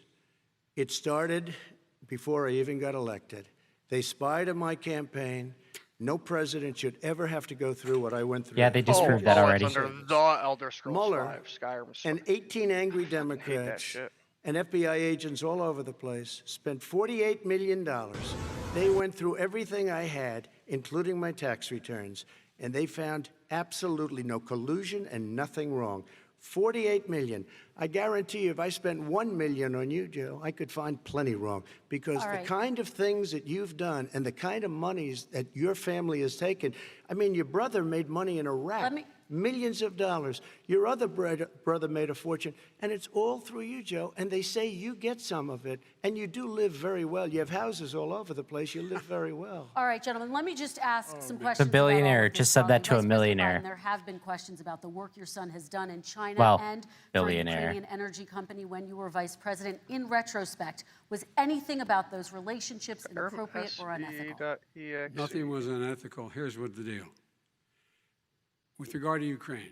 It started before I even got elected. They spied on my campaign. No president should ever have to go through what I went through. Yeah, they disproved that it's already. under the Elder Scrolls Mueller 5. Skyrim's and 18 angry Democrats shit. and FBI agents all over the place spent $48 million. They went through everything I had, including my tax returns, and they found absolutely no collusion and nothing wrong. 48 million. I guarantee you, if I spent 1 million on you, Joe, I could find plenty wrong. Because All the right. kind of things that you've done and the kind of monies that your family has taken, I mean, your brother made money in Iraq. Let me- Millions of dollars. Your other brother made a fortune, and it's all through you, Joe. And they say you get some of it, and you do live very well. You have houses all over the place. You live very well. All right, gentlemen, let me just ask Oh, some questions. about all billionaire of this just said broadly. that to a Vice President millionaire. Biden, there have been questions about the work your son has done in China Well, and for a billionaire. Ukrainian energy company when you were vice president. In retrospect, was anything about those relationships inappropriate or unethical? SB.exe. Nothing was unethical. Here's what the deal. With regard to Ukraine,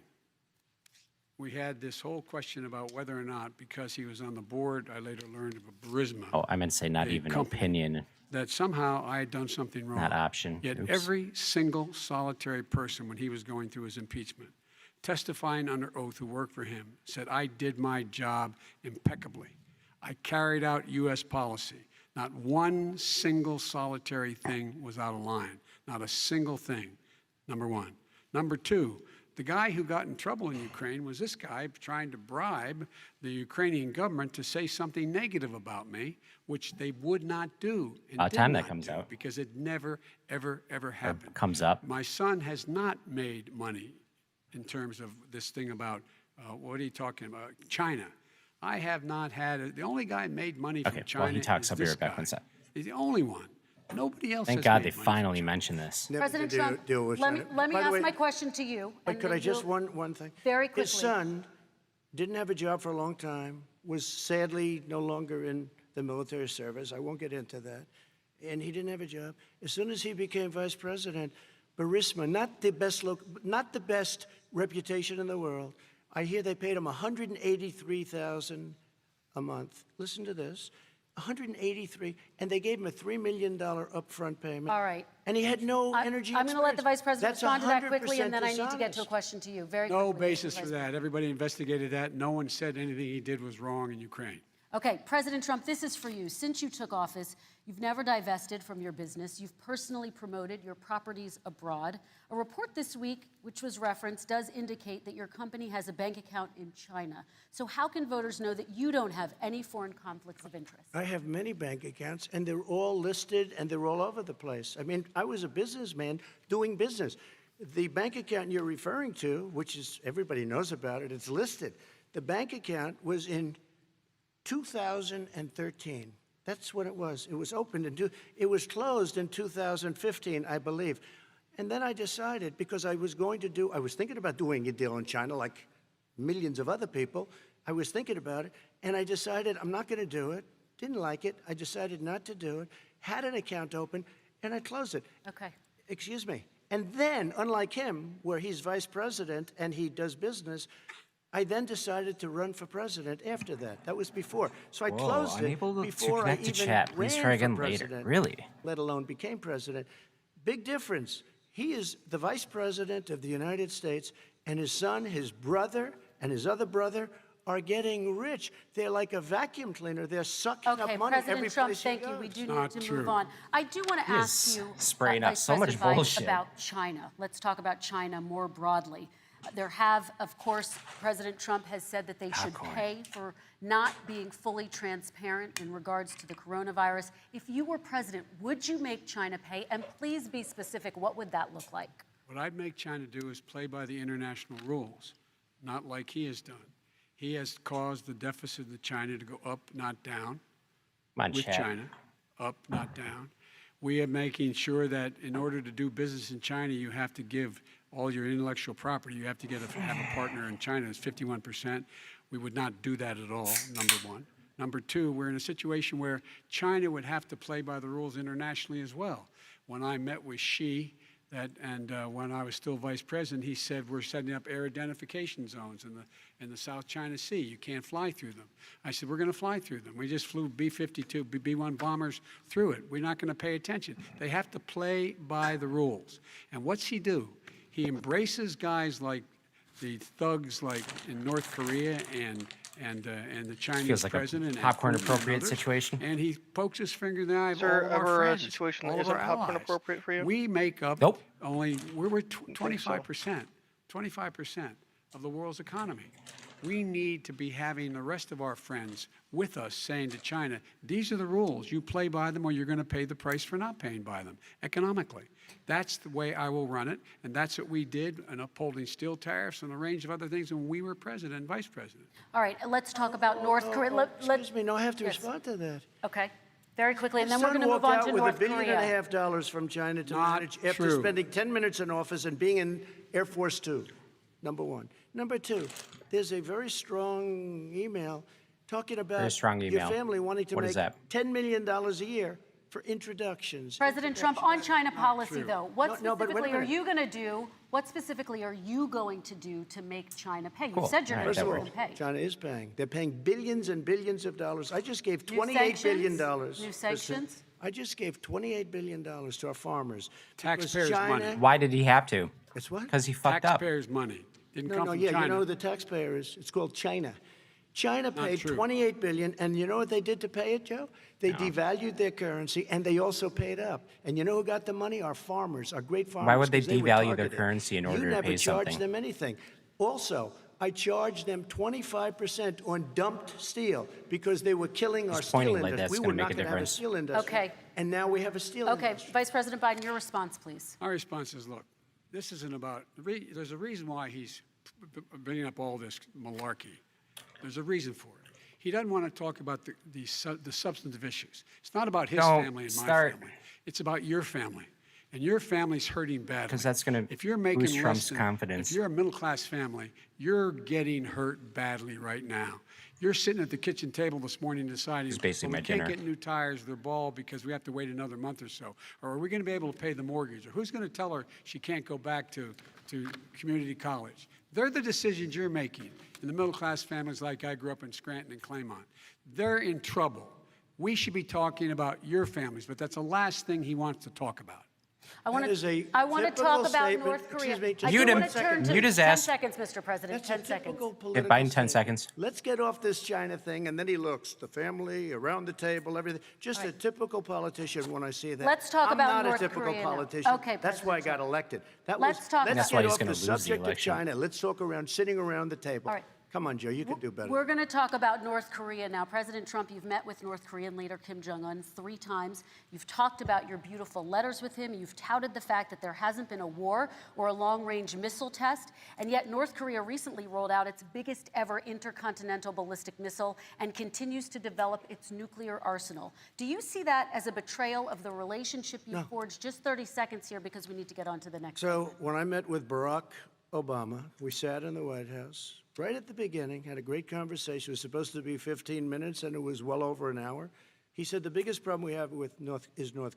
we had this whole question about whether or not, because he was on the board, I later learned of a Burisma, Oh, I meant to say not The even company. opinion. that somehow I had done something wrong. Not option. Yet Oops. every single solitary person, when he was going through his impeachment, testifying under oath who worked for him, said, I did my job impeccably. I carried out U.S. policy. Not one single solitary thing was out of line. Not a single thing, number one. Number two, the guy who got in trouble in Ukraine was this guy trying to bribe the Ukrainian government to say something negative about me, which they would not do. And About did time that not comes do, out. because it never, ever, ever happened. Comes up. My son has not made money in terms of this thing about, what are you talking about? China. I have not had, the only guy made money from Okay, well, China he talks. is I'll be this right back. guy. One sec. He's the only one. Nobody else Thank has God made they money. finally mentioned this. Never President to Trump, deal with let me, China. let me By the ask way, my question to you. But and could I then just, you'll- one thing? Very quickly. His son didn't have a job for a long time, was sadly no longer in the military service. I won't get into that. And he didn't have a job. As soon as he became vice president, Burisma, not the best reputation in the world. I hear they paid him $183,000 a month. Listen to this. 183, and they gave him a $3 million upfront payment. All right. And he had no energy I'm going to let the experience. Vice President That's respond to that quickly, 100% and then I need to get to a dishonest. question to you. Very No quickly, Mr. basis for Vice that. Everybody investigated that. No one said anything he did was wrong in Ukraine. Okay, President Trump, this is for you. Since you took office, you've never divested from your business. You've personally promoted your properties abroad. A report this week, which was referenced, does indicate that your company has a bank account in China. So how can voters know that you don't have any foreign conflicts of interest? I have many bank accounts, and they're all listed, and they're all over the place. I mean, I was a businessman doing business. The bank account you're referring to, which is everybody knows about it, it's listed. The bank account was in 2013. That's what it was. It was opened it was closed in 2015, I believe. And then I decided, because I was thinking about doing a deal in China like millions of other people. I was thinking about it, and I decided I'm not going to do it. Didn't like it. I decided not to do it. Had an account open, and I closed it. Okay. Excuse me. And then, unlike him, where he's vice president and he does business, I then decided to run for president after that. That was before. So I Whoa, closed it unable to before I connect to even chat. Please ran try for again later. president, Really? let alone became president. Big difference. He is the vice president of the United States, and his son, his brother, and his other brother are getting rich. They're like a vacuum cleaner. They're sucking Okay, up money every President Trump, place he thank you. goes. We do Not need to true. move on. I do want to He ask is you, spraying up Vice so much President Biden, bullshit. about China. Let's talk about China more broadly. There have, of course, President Trump has said that they should Popcorn. pay for not being fully transparent in regards to the coronavirus. If you were president, would you make China pay? And please be specific. What would that look like? What I'd make China do is play by the international rules, not like he has done. He has caused the deficit of China to go up, not down, Come on, with chat. China, up, not down. We are making sure that in order to do business in China, you have to give all your intellectual property. You have to have a partner in China. It's 51%. We would not do that at all, number one. Number two, we're in a situation where China would have to play by the rules internationally as well. When I met with Xi, when I was still vice president, he said we're setting up air identification zones in the South China Sea. You can't fly through them. I said we're going to fly through them. We just flew B-52, B-1 bombers through it. We're not going to pay attention. They have to play by the rules. And what's he do? He embraces guys like the thugs, like in North Korea and the Chinese Feels like a president, and popcorn Putin and appropriate others, situation. And he pokes his finger in the eye of Sir, all of our ever a friends, situation all that of isn't our popcorn allies. appropriate for you? We make up Nope. only we're think 25%, 25% of the world's economy. We need to be having the rest of our friends with us saying to China, these are the rules. You play by them or you're going to pay the price for not paying by them economically. That's the way I will run it, and that's what we did in upholding steel tariffs and a range of other things when we were president and vice president. All right, let's talk about North Korea. Excuse me, no, I have to Yes. respond to that. Okay, very quickly, and then His we're son going to move walked on out to with North $1.5 Korea. billion from China to Not manage after true. spending 10 minutes in office and being in Air Force Two, number one. Number two, there's a very strong email talking about Very strong your email. family wanting to What make is that? $10 million a year for introductions. President Trump, on China policy, though, what No, but wait a specifically are minute. you going to do? What specifically are you going to do to make China pay? You Cool. said you're All going right, to that make works. them pay. China is paying. They're paying billions and billions of dollars. I just gave New $28 billion. sanctions? New sanctions? I just gave $28 billion to our farmers. because Taxpayers' China- money. Why did he have to? It's what? Because he fucked up. Taxpayers' money didn't No, come no, from yeah, China. you know who the taxpayer is? It's called China. China paid true. $28 billion, and you know what they did to pay it, Joe? They devalued their currency, and they also paid up. And you know who got the money? Our farmers, our great farmers. Why would they 'cause were devalue their targeted. currency in order to You never pay charged something? them anything. Also, I charged them 25% on dumped steel because they were killing our Just steel pointing like industry. that's We gonna were make not a going to have a difference. steel industry. Okay. And now we have a steel Okay, industry. Vice President Biden, your response, please. My response is, look, this isn't about, there's a reason why he's bringing up all this malarkey. There's a reason for it. He doesn't want to talk about the substantive issues. It's not about his Don't family and my start. family. It's about your family. And your family's hurting badly. 'Cause that's gonna if you're making boost less Trump's than- confidence. If you're a middle-class family, you're getting hurt badly right now. You're sitting at the kitchen table this morning deciding, It's basically well, my we can't dinner. get new tires for the ball because we have to wait another month or so. Or are we going to be able to pay the mortgage? Or who's going to tell her she can't go back to community college? They're the decisions you're making in the middle-class families like I grew up in Scranton and Claymont. They're in trouble. We should be talking about your families, but that's the last thing he wants to talk about. I want That is a to talk typical about statement. North Korea. Excuse me, just I do Mute him. want to turn to Mute his 10 ass. seconds, Mr. President. That's 10 a seconds. typical Give political Biden 10 statement. seconds. Let's get off this China thing, and then he looks, the family, around the table, everything. Just a typical politician when I see that. Let's talk about I'm North not a typical Korea now. politician. Okay, That's why I President got elected. Let's talk Let's That's why get he's off gonna the lose the subject of election. China. Let's talk around, sitting around the table. All right. Come on, Joe, you can do better. We're going to talk about North Korea now. President Trump, you've met with North Korean leader Kim Jong-un 3 times. You've talked about your beautiful letters with him. You've touted the fact that there hasn't been a war or a long-range missile test. And yet North Korea recently rolled out its biggest ever intercontinental ballistic missile and continues to develop its nuclear arsenal. Do you see that as a betrayal of the relationship you forged? Just 30 seconds here because we need to get on to the next. So when I met with Barack Obama, we sat in the White House right at the beginning, had a great conversation. It was supposed to be 15 minutes, and it was well over an hour. He said the biggest problem we have with North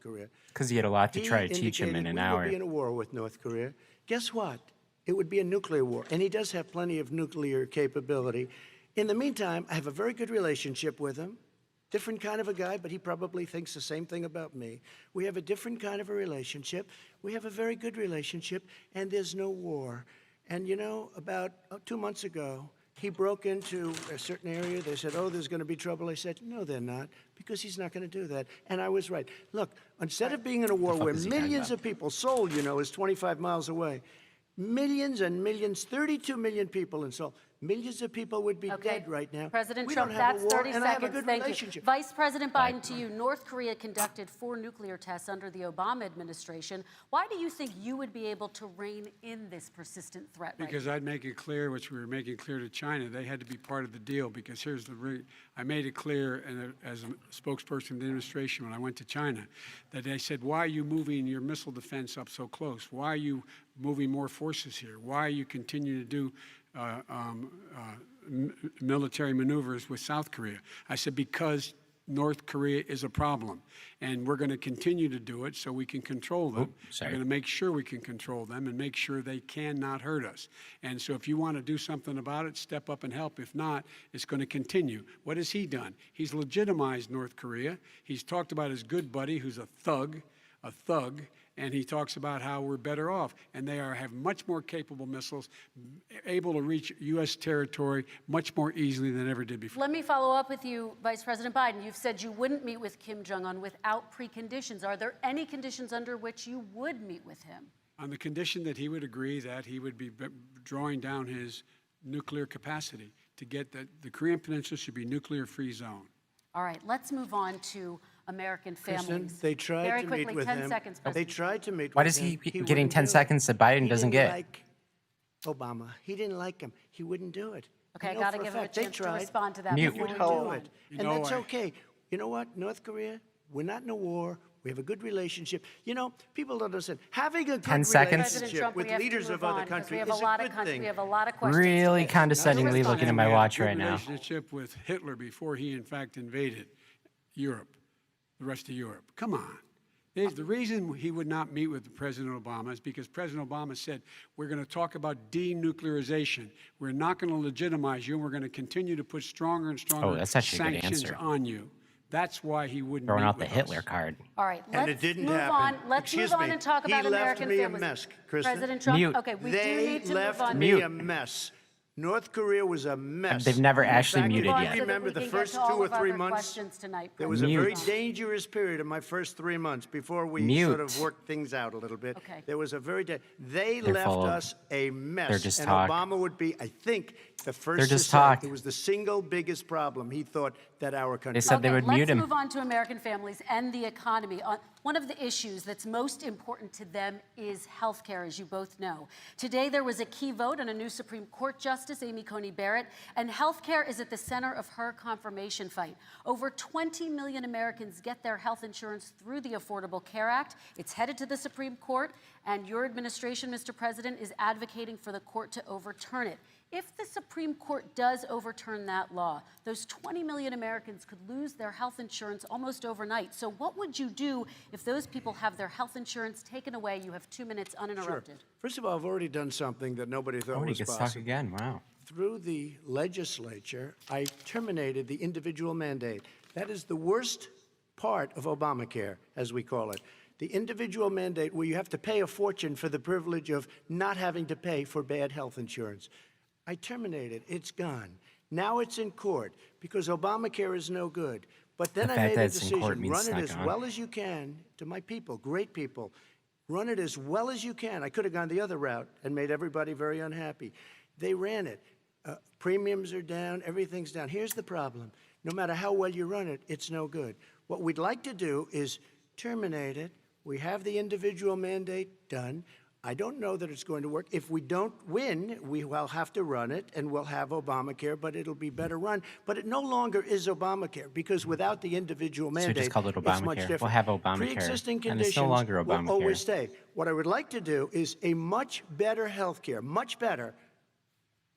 Korea. Because he had a lot to He try to teach him in indicated an we hour. would be in a war with North Korea. Guess what? It would be a nuclear war, and he does have plenty of nuclear capability. In the meantime, I have a very good relationship with him. Different kind of a guy, but he probably thinks the same thing about me. We have a different kind of a relationship. We have a very good relationship, and there's no war. And you know, about 2 months ago, he broke into a certain area. They said, oh, there's going to be trouble. I said, no, they're not, because he's not going to do that. And I was right. Look, instead of being in a war fuck where is he talking millions about? of people, Seoul, you know, is 25 miles away, millions and millions, 32 million people in Seoul, millions of people would be Okay. dead right now. President We Trump, don't have that's a war, 30 and I have a seconds. good Thank relationship. you. Vice President Biden, to you. North Korea conducted 4 nuclear tests under the Obama administration. Why do you think you would be able to rein in this persistent threat right Because I'd make it clear, which we were making clear to China, they had to be part of the deal. Because here's I made it clear as a spokesperson of the administration when I went to China, that they said, why are you moving your missile defense up so close? Why are you moving more forces here? Why are you continuing to do military maneuvers with South Korea? I said, because North Korea is a problem, and we're going to continue to do it so we can control them. sorry. We're going to make sure we can control them and make sure they cannot hurt us. And so if you want to do something about it, step up and help. If not, it's going to continue. What has he done? He's legitimized North Korea. He's talked about his good buddy, who's a thug, and he talks about how we're better off. And they have much more capable missiles, able to reach U.S. territory much more easily than ever did before. Let me follow up with you, Vice President Biden. You've said you wouldn't meet with Kim Jong-un without preconditions. Are there any conditions under which you would meet with him? On the condition that he would agree that he would be drawing down his nuclear capacity to get the Korean Peninsula should be nuclear-free zone. All right, let's move on to American Kristen, families. they tried Very to quickly, meet with 10 him. seconds, They President. tried to meet Why with does him. he getting wouldn't 10 do it. seconds that Biden He doesn't didn't get? like Obama. He didn't like him. He wouldn't do it. Okay, I know gotta for give him a fact they chance to tried. respond to that Mute. before He we wouldn't move do on. it. You And know that's I- okay. You know what, North Korea, we're not in a war. We have a good relationship. You know, people don't understand. Having a good 10 seconds? President relationship Trump, with we have leaders to of move other on, 'cause countries we have is a lot a of good thing. We have a lot of questions. Really today. condescendingly Respond. looking at my We had a watch good right now. relationship with Hitler before he, in fact, invaded Europe, the rest of Europe. Come on. The reason he would not meet with President Obama is because President Obama said, we're going to talk about denuclearization. We're not going to legitimize you, and we're going to continue to put stronger and stronger that's actually a good sanctions answer. on you. That's why he wouldn't Throwing meet out the with Hitler us. card. All right, And let's it didn't move happen. on. Let's Excuse move on me. and talk He about left American me a families. mess, Kristen. President Trump. Mute. Okay, we do They need to left move on. me Mute. a mess. North Korea was a mess. They've never In actually fact, muted if you yet. remember the first 2 or 3 months, Questions tonight, there was a President very Trump. dangerous period in my first 3 months before we Mute. sort of worked things out a little bit. Okay. There was a very they They're left full of- us a mess. they're just and talk. Obama would be, I think, the first They're to just say talk. it was the single biggest problem he thought that our country They said they would let's mute him. move on to American families and the economy. One of the issues that's most important to them is health care, as you both know. Today, there was a key vote on a new Supreme Court Justice, Amy Coney Barrett, and health care is at the center of her confirmation fight. Over 20 million Americans get their health insurance through the Affordable Care Act. It's headed to the Supreme Court, and your administration, Mr. President, is advocating for the court to overturn it. If the Supreme Court does overturn that law, those 20 million Americans could lose their health insurance almost overnight. So what would you do if those people have their health insurance taken away? You have 2 minutes uninterrupted. Sure. First of all, I've already done something that nobody thought Oh, he was gets possible. stuck again. Wow. Through the legislature, I terminated the individual mandate. That is the worst part of Obamacare, as we call it. The individual mandate where you have to pay a fortune for the privilege of not having to pay for bad health insurance. I terminated. It's gone. Now it's in court because Obamacare is no good. But then The I fact made that a it's in court decision, means run it's it not as gone. well as you can to my people, great people. Run it as well as you can. I could have gone the other route and made everybody very unhappy. They ran it. Premiums are down, everything's down. Here's the problem. No matter how well you run it, it's no good. What we'd like to do is terminate it. We have the individual mandate done. I don't know that it's going to work. If we don't win, we will have to run it, and we'll have Obamacare, but it'll be better run. But it no longer is Obamacare, because without the individual So mandate, just call it it's much Obamacare. different. We'll have Obamacare, Pre-existing and conditions it's no longer will Obamacare. always stay. What I would like to do is a much better health care, much better,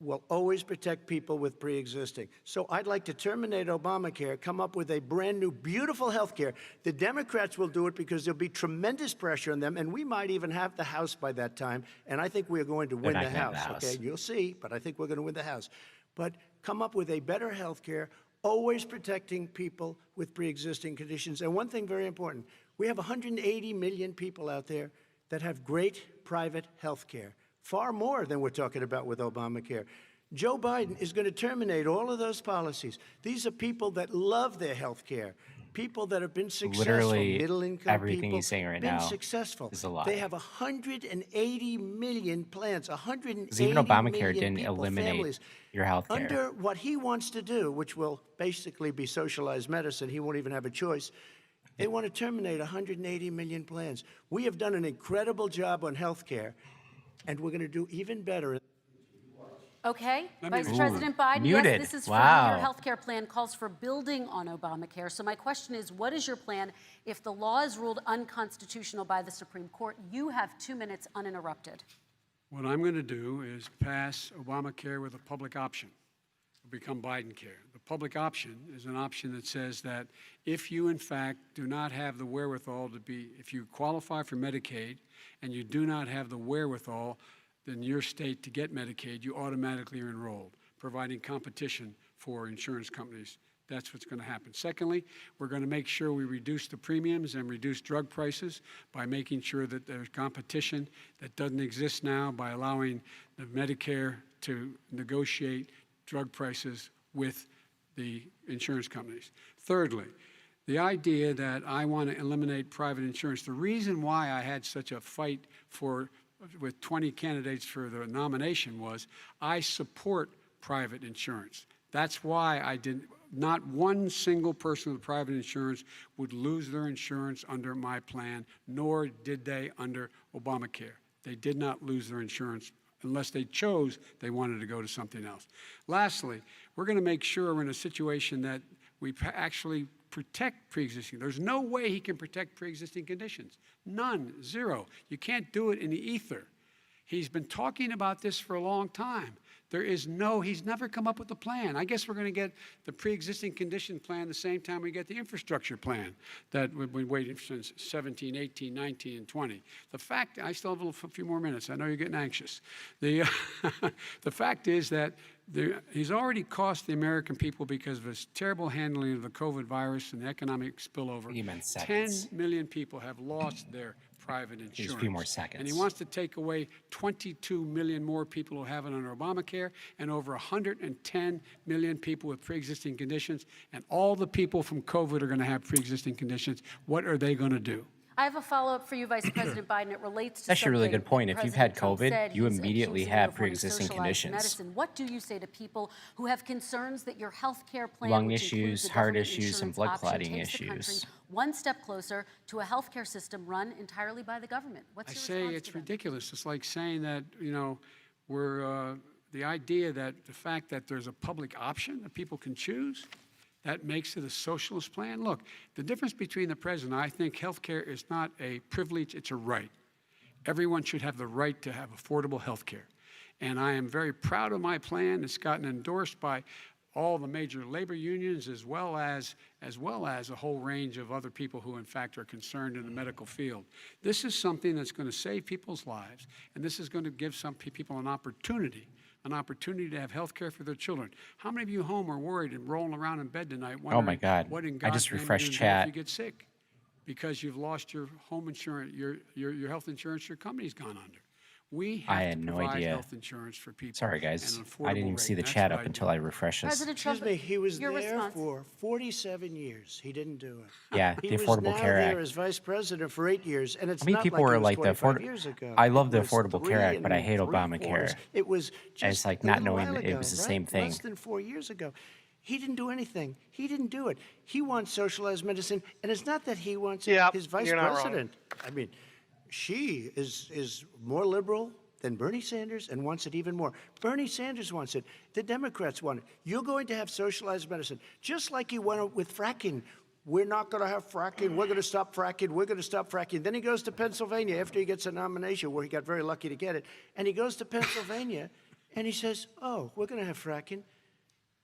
will always protect people with pre-existing. So I'd like to terminate Obamacare, come up with a brand new, beautiful health care. The Democrats will do it because there'll be tremendous pressure on them, and we might even have the House by that time, and I think we're going to win not the gonna have House, the House. okay? You'll see, but I think we're going to win the House. But come up with a better health care, always protecting people with pre-existing conditions. And one thing very important, we have 180 million people out there that have great private health care. Far more than we're talking about with Obamacare. Joe Biden is going to terminate all of those policies. These are people that love their health care, people that have been successful, Literally middle-income everything people, he's saying right been now successful. is a lie. They have 180 million plans, 180 Because even Obamacare million didn't people, eliminate families. your health care. Under what he wants to do, which will basically be socialized medicine, he won't even have a choice. They want to terminate 180 million plans. We have done an incredible job on health care, and we're going to do even better. Okay, Vice Ooh, President Biden, muted. yes, this is Wow. from your health care plan, calls for building on Obamacare. So my question is, what is your plan if the law is ruled unconstitutional by the Supreme Court? You have 2 minutes uninterrupted. What I'm going to do is pass Obamacare with a public option. It'll become Biden-care. The public option is an option that says that if you, in fact, do not have the wherewithal to be, if you qualify for Medicaid and you do not have the wherewithal in your state to get Medicaid, you automatically are enrolled, providing competition for insurance companies. That's what's going to happen. Secondly, we're going to make sure we reduce the premiums and reduce drug prices by making sure that there's competition that doesn't exist now by allowing the Medicare to negotiate drug prices with the insurance companies. Thirdly, the idea that I want to eliminate private insurance, the reason why I had such a fight with 20 candidates for the nomination was I support private insurance. That's why I didn't. Not one single person with private insurance would lose their insurance under my plan, nor did they under Obamacare. They did not lose their insurance unless they chose they wanted to go to something else. Lastly, we're going to make sure we're in a situation that we actually protect pre-existing. There's no way he can protect pre-existing conditions. None, zero. You can't do it in the ether. He's been talking about this for a long time. He's never come up with a plan. I guess we're going to get the pre-existing condition plan the same time we get the infrastructure plan that we've been waiting since 17, 18, 19, and 20. The fact, I still have a few more minutes. I know you're getting anxious. The fact is that he's already cost the American people because of his terrible handling of the COVID virus and the economic spillover. You meant seconds. 10 million people have lost their private insurance. Just a few more seconds. And he wants to take away 22 million more people who have it under Obamacare and over 110 million people with pre-existing conditions. And all the people from COVID are going to have pre-existing conditions. What are they going to do? I have a follow-up for you, Vice President Biden. It relates to That's actually a really something good point. that If you've had President Trump COVID, said. you He's immediately accusing you have of wanting pre-existing socialized conditions. medicine. What do you say to people who have concerns that your health care plan, Lung which includes issues, a heart government issues, and insurance blood option, clotting takes the country issues? one step closer to a health care system run entirely by the government? What's I your say response it's to them? ridiculous. It's like saying that, we're, the idea that the fact that there's a public option that people can choose, that makes it a socialist plan. Look, the difference between the president, I think health care is not a privilege, it's a right. Everyone should have the right to have affordable health care. And I am very proud of my plan. It's gotten endorsed by all the major labor unions as well as a whole range of other people who in fact are concerned in the medical field. This is something that's going to save people's lives, and this is going to give some people an opportunity to have health care for their children. How many of you home are worried and rolling around in bed tonight wondering Oh my God. what in I God's just name refreshed you're gonna do if chat. you get sick? Because you've lost your home insurance, your health insurance, your company's gone under. We I have had to no provide idea. health insurance for people. Sorry, at guys. an I affordable didn't even rate, see the and that's chat what up I until do. I refreshed this. President Excuse Trump, me, he was your there response. for 47 years. He didn't do it. Yeah, He the was Affordable now Care there Act. as vice president for 8 years, and it's How many not people like were it was like the 25 years ago. I love the It was Affordable Care Act, but I 3 hate 3/4. Obamacare. It was just like a not little knowing while that it ago, was the right? same thing. Less than 4 years ago. He didn't do anything. He didn't do it. He wants socialized medicine, and it's not that he wants it. Yep, His vice you're not wrong. president. I mean, she is more liberal than Bernie Sanders and wants it even more. Bernie Sanders wants it. The Democrats want it. You're going to have socialized medicine, just like you went with fracking. We're not going to have fracking. We're going to stop fracking. We're going to stop fracking. Then he goes to Pennsylvania after he gets a nomination, where he got very lucky to get it. And he goes to Pennsylvania, and he says, oh, we're going to have fracking.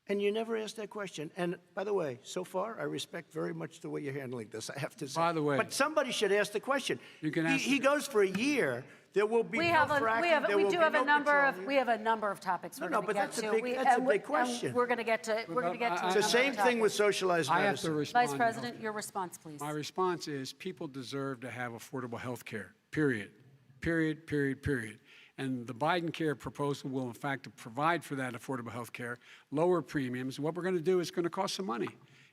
And you never asked that question. And by the way, so far, I respect very much the way you're handling this, I have to say. By the way- But somebody should ask the question. You can ask He goes for a year. There will be We no have fracking. there we will do be have a no number of petroleum. topics we're No, going to but get that's a to. big- that's a big question. We're going to get to. We're going to get to. I- It's the a number same of thing with topics. socialized I have to medicine. respond. Vice to President, your response, please. My response is people deserve to have affordable health care, period. Period, period, period. And the Biden care proposal will, in fact, provide for that affordable health care, lower premiums. What we're going to do is going to cost some money.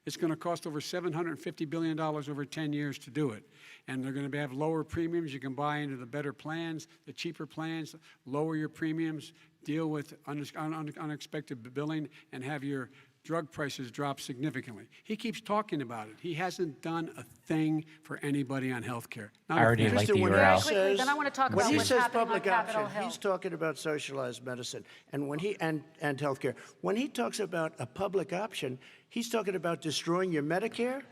It's going to cost over $750 billion over 10 years to do it. And they're going to have lower premiums. You can buy into the better plans, the cheaper plans, lower your premiums, deal with unexpected billing, and have your drug prices drop significantly. He keeps talking about it. He hasn't done a thing for anybody on health care. I already like the Kristen, when he URL. Quickly, says- then I wanna talk when about he what's says happening on public Capitol option, Hill. he's talking about socialized medicine, and when he and healthcare. When he talks about a public option, he's talking about destroying your Medicare,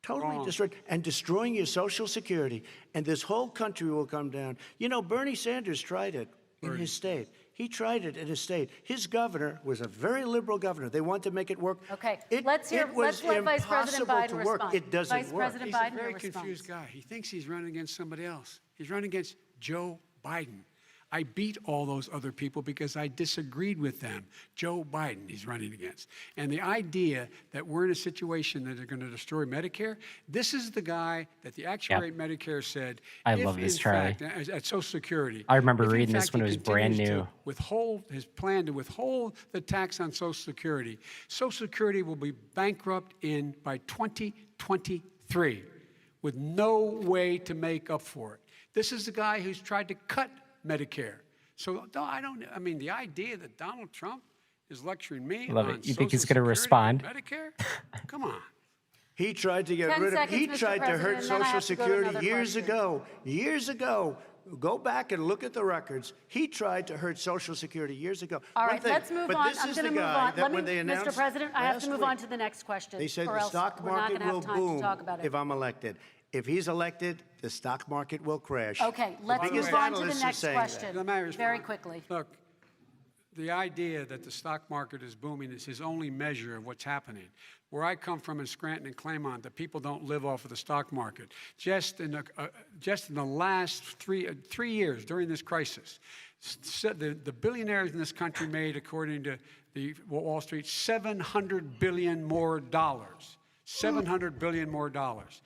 totally destroyed, and destroying your Social Security, and this whole country will come down. You know, Bernie Sanders tried it in his state. He tried it in his state. His governor was a very liberal governor. They wanted to make it work. Okay, It let's was let Vice President impossible Biden to work. respond. It doesn't Vice work. President He's Biden, a very your response. confused guy. He thinks he's running against somebody else. He's running against Joe Biden. I beat all those other people because I disagreed with them. Joe Biden he's running against. And the idea that we're in a situation that they're going to destroy Medicare, this is the guy that the actuary at Medicare said, I if love this, in Charlie. fact, at Social Security. I remember if in reading this fact when he it was brand continues to new. Withhold his plan to withhold the tax on Social Security. Social Security will be bankrupt by 2023 with no way to make up for it. This is the guy who's tried to cut Medicare. So no, I mean, the idea that Donald Trump is lecturing me Love it. on You think he's Social gonna Security and respond? Medicare? Come on. He tried to get 10 rid of. seconds, He Mr. tried to hurt President, and then I Social have to go to Security another years question. ago. Years ago. Go back and look at the records. He tried to hurt Social Security years ago. All One right, thing, let's move but on. this I'm is going to the move guy on. that when they announced Mr. President, I have to move last on week, to the next question. They said or the else stock we're not market going to have will time boom to talk about it. if I'm elected. If he's elected, the stock market will crash. Okay, let's biggest move on to the analysts are next saying that. question Let me respond. very quickly. Look, the idea that the stock market is booming is his only measure of what's happening. Where I come from in Scranton and Claymont, the people don't live off of the stock market. Just in the last three years during this crisis, the billionaires in this country made, according to the Wall Street, $700 billion more dollars. $700 billion more dollars,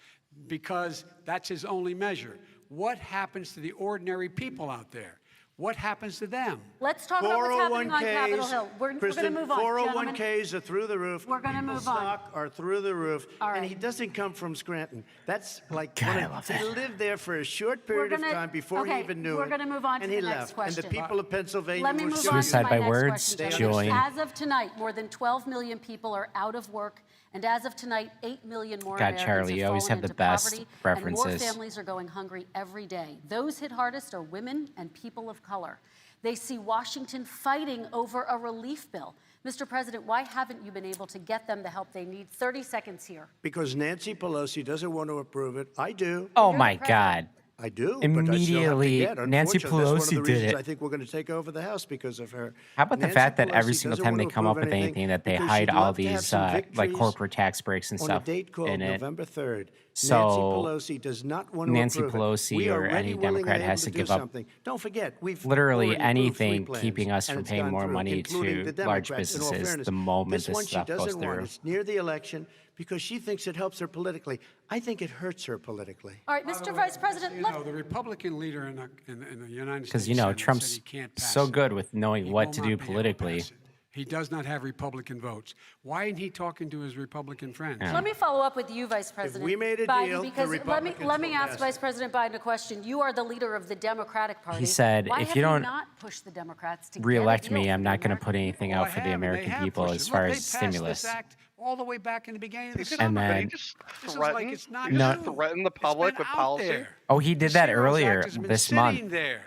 because that's his only measure. What happens to the ordinary people out there? What happens to them? Let's talk about what's happening on Capitol Hill. We're going to Kristen, move on, gentlemen. 401ks are through the roof. We're gonna People's move on. stock are through the roof. All And right. he doesn't come from Scranton. That's like God, I love he that. lived there for a short period of gonna- time before okay, he even knew we're it. gonna move on and to he the next left. And question. the people of Pennsylvania Let me were move showing on to Suicide my by next words, question, Stay on gentlemen. join. As of tonight, more than 12 million people are out of work, and as of tonight, 8 million more God, Americans Charlie, you have always fallen have the into best poverty, and more references. families are going hungry every day. Those hit hardest are women and people of color. They see Washington fighting over a relief bill. Mr. President, why haven't you been able to get them the help they need? 30 seconds here. Because Nancy Pelosi doesn't want to approve it. I do. Oh You're the my president. God. I do. Immediately, but I still have to get. Nancy Unfortunately, that's one of Pelosi the did reasons it. I think we're going to take over the House because of her. How about the Nancy fact that every Pelosi single doesn't time want they to come up approve with anything that they because hide she'd all love to have these some like victories corporate tax breaks and on stuff a date called in it? November 3rd. So, Nancy Pelosi does not want to Nancy approve Pelosi it. We are or ready, any willing, and Democrat able has to to do give up something. Don't forget, we've literally already approved anything 3 plans, keeping us and from it's paying gone more through, money including to the large Democrats, in all businesses fairness. the moment this this one she stuff goes doesn't want. through. It's near the election because she thinks it helps her politically. I think it hurts her politically. All right, Mr. Vice President, You know, the Republican leader in the United States Because, you know, Senate said Trump's he can't pass so it. good with knowing He what will to not do be able to politically. pass it. He does not have Republican votes. Why isn't he talking to his Republican friends? let me follow up with you, Vice President we made a Biden, deal, the because Republicans let me will ask pass Vice it. President Biden a question. You are the leader of the Democratic Party. He said, Why if have you don't not pushed the Democrats to Re-elect get a deal me, for I'm the not going to American put anything Well, out I for the have, and they American have people pushed as it. far Look, as they passed stimulus. This act all the way back in the beginning of the You could, summer. And but he then- just This is like threatened. it's not You just new. threatened the It's public been with out policy. there. Oh, he did The that SEROS earlier Act has been this sitting month. there.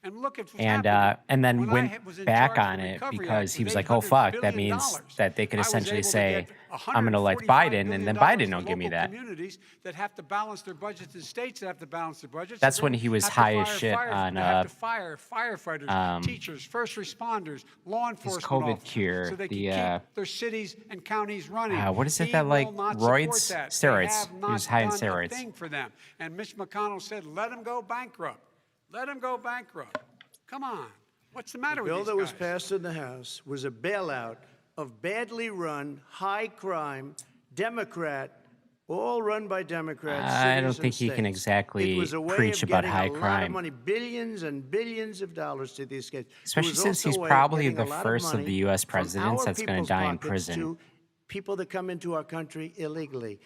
And look at what's And happening. then When I went was in back charge of on the it Recovery because Act he with was like, oh, $800 fuck, that billion, means that they could I was essentially able to say, get I'm going to elect $145 Biden, and then billion Biden to don't give me local that. communities that have to balance their budgets and states that have to balance their budgets. That's and when they he was have to high as fire shit on, they have to fire firefighters, teachers, first responders, law enforcement COVID officers, cure, so they the, can keep their cities and counties running. what is it He that, will like, not support roids? that. Steroids. They have He not was high in done a steroids. thing for them. And Mitch McConnell said, let them go bankrupt. Let them go bankrupt. Come on. What's the matter The with bill these that was guys? passed in the House was a bailout of badly run, high crime, Democrat, all run by Democrats. I don't cities and think he can states. exactly It was a way preach of about getting high a lot of crime. money, billions and billions of dollars to these states. It Especially was since also he's a way of probably getting a the lot first of money the US from presidents our that's gonna people's die in pockets prison. to people that come into our country illegally.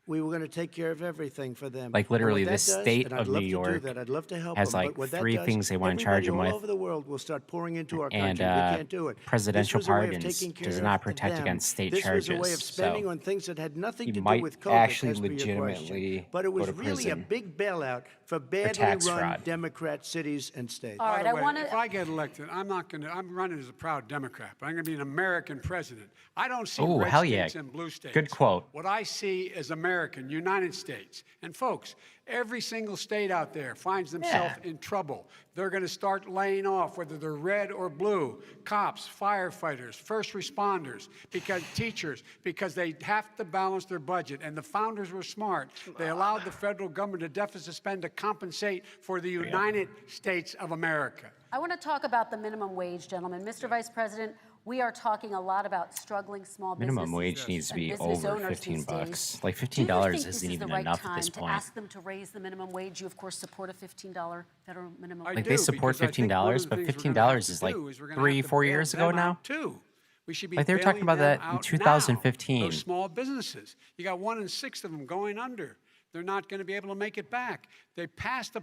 We were going to take care of everything for them. Like, And what literally, that the does, state and I'd of love New to do York that, I'd love to help has, them, like, but what that 3 does, things they wanna charge him everybody all with. over the world will start pouring into our And, country. We can't do it. presidential This was a way of pardons taking does care not of protect them. against state this was a way charges, of spending so on things that had nothing he to do might with COVID. actually as per your question. legitimately But it was go to really a prison big bailout for badly tax run fraud. Democrat cities and states. All By right, the I way, want if to. I get elected, I'm running as a proud Democrat, but I'm going to be an American president. I don't see Ooh, red hell yeah. states and blue states. Good quote. What I see is American, United States. And folks, every single state out there finds themselves Yeah. in trouble. They're going to start laying off, whether they're red or blue, cops, firefighters, first responders, because teachers, because they have to balance their budget. And the founders were smart. They allowed the federal government to deficit spend to compensate for the United States of America. I want to talk about the minimum wage, gentlemen. Mr. Vice President, we are talking a lot about struggling small businesses. Minimum wage needs to and be business over owners 15 these bucks. days. Like, Do you $15 think isn't this even is the right enough at time this to point. ask them to raise the minimum wage? You, of course, support a $15 federal minimum I wage. Like, do, they support because I think one of $15, the but things we're gonna $15 have to is like do is we're gonna 3, have to 4 bail years them ago out, now. Too. We should be Like, they were talking bailing about them that in out 2015. now. Those small businesses. You got 1 in 6 of them going under. They're not going to be able to make it back. They passed a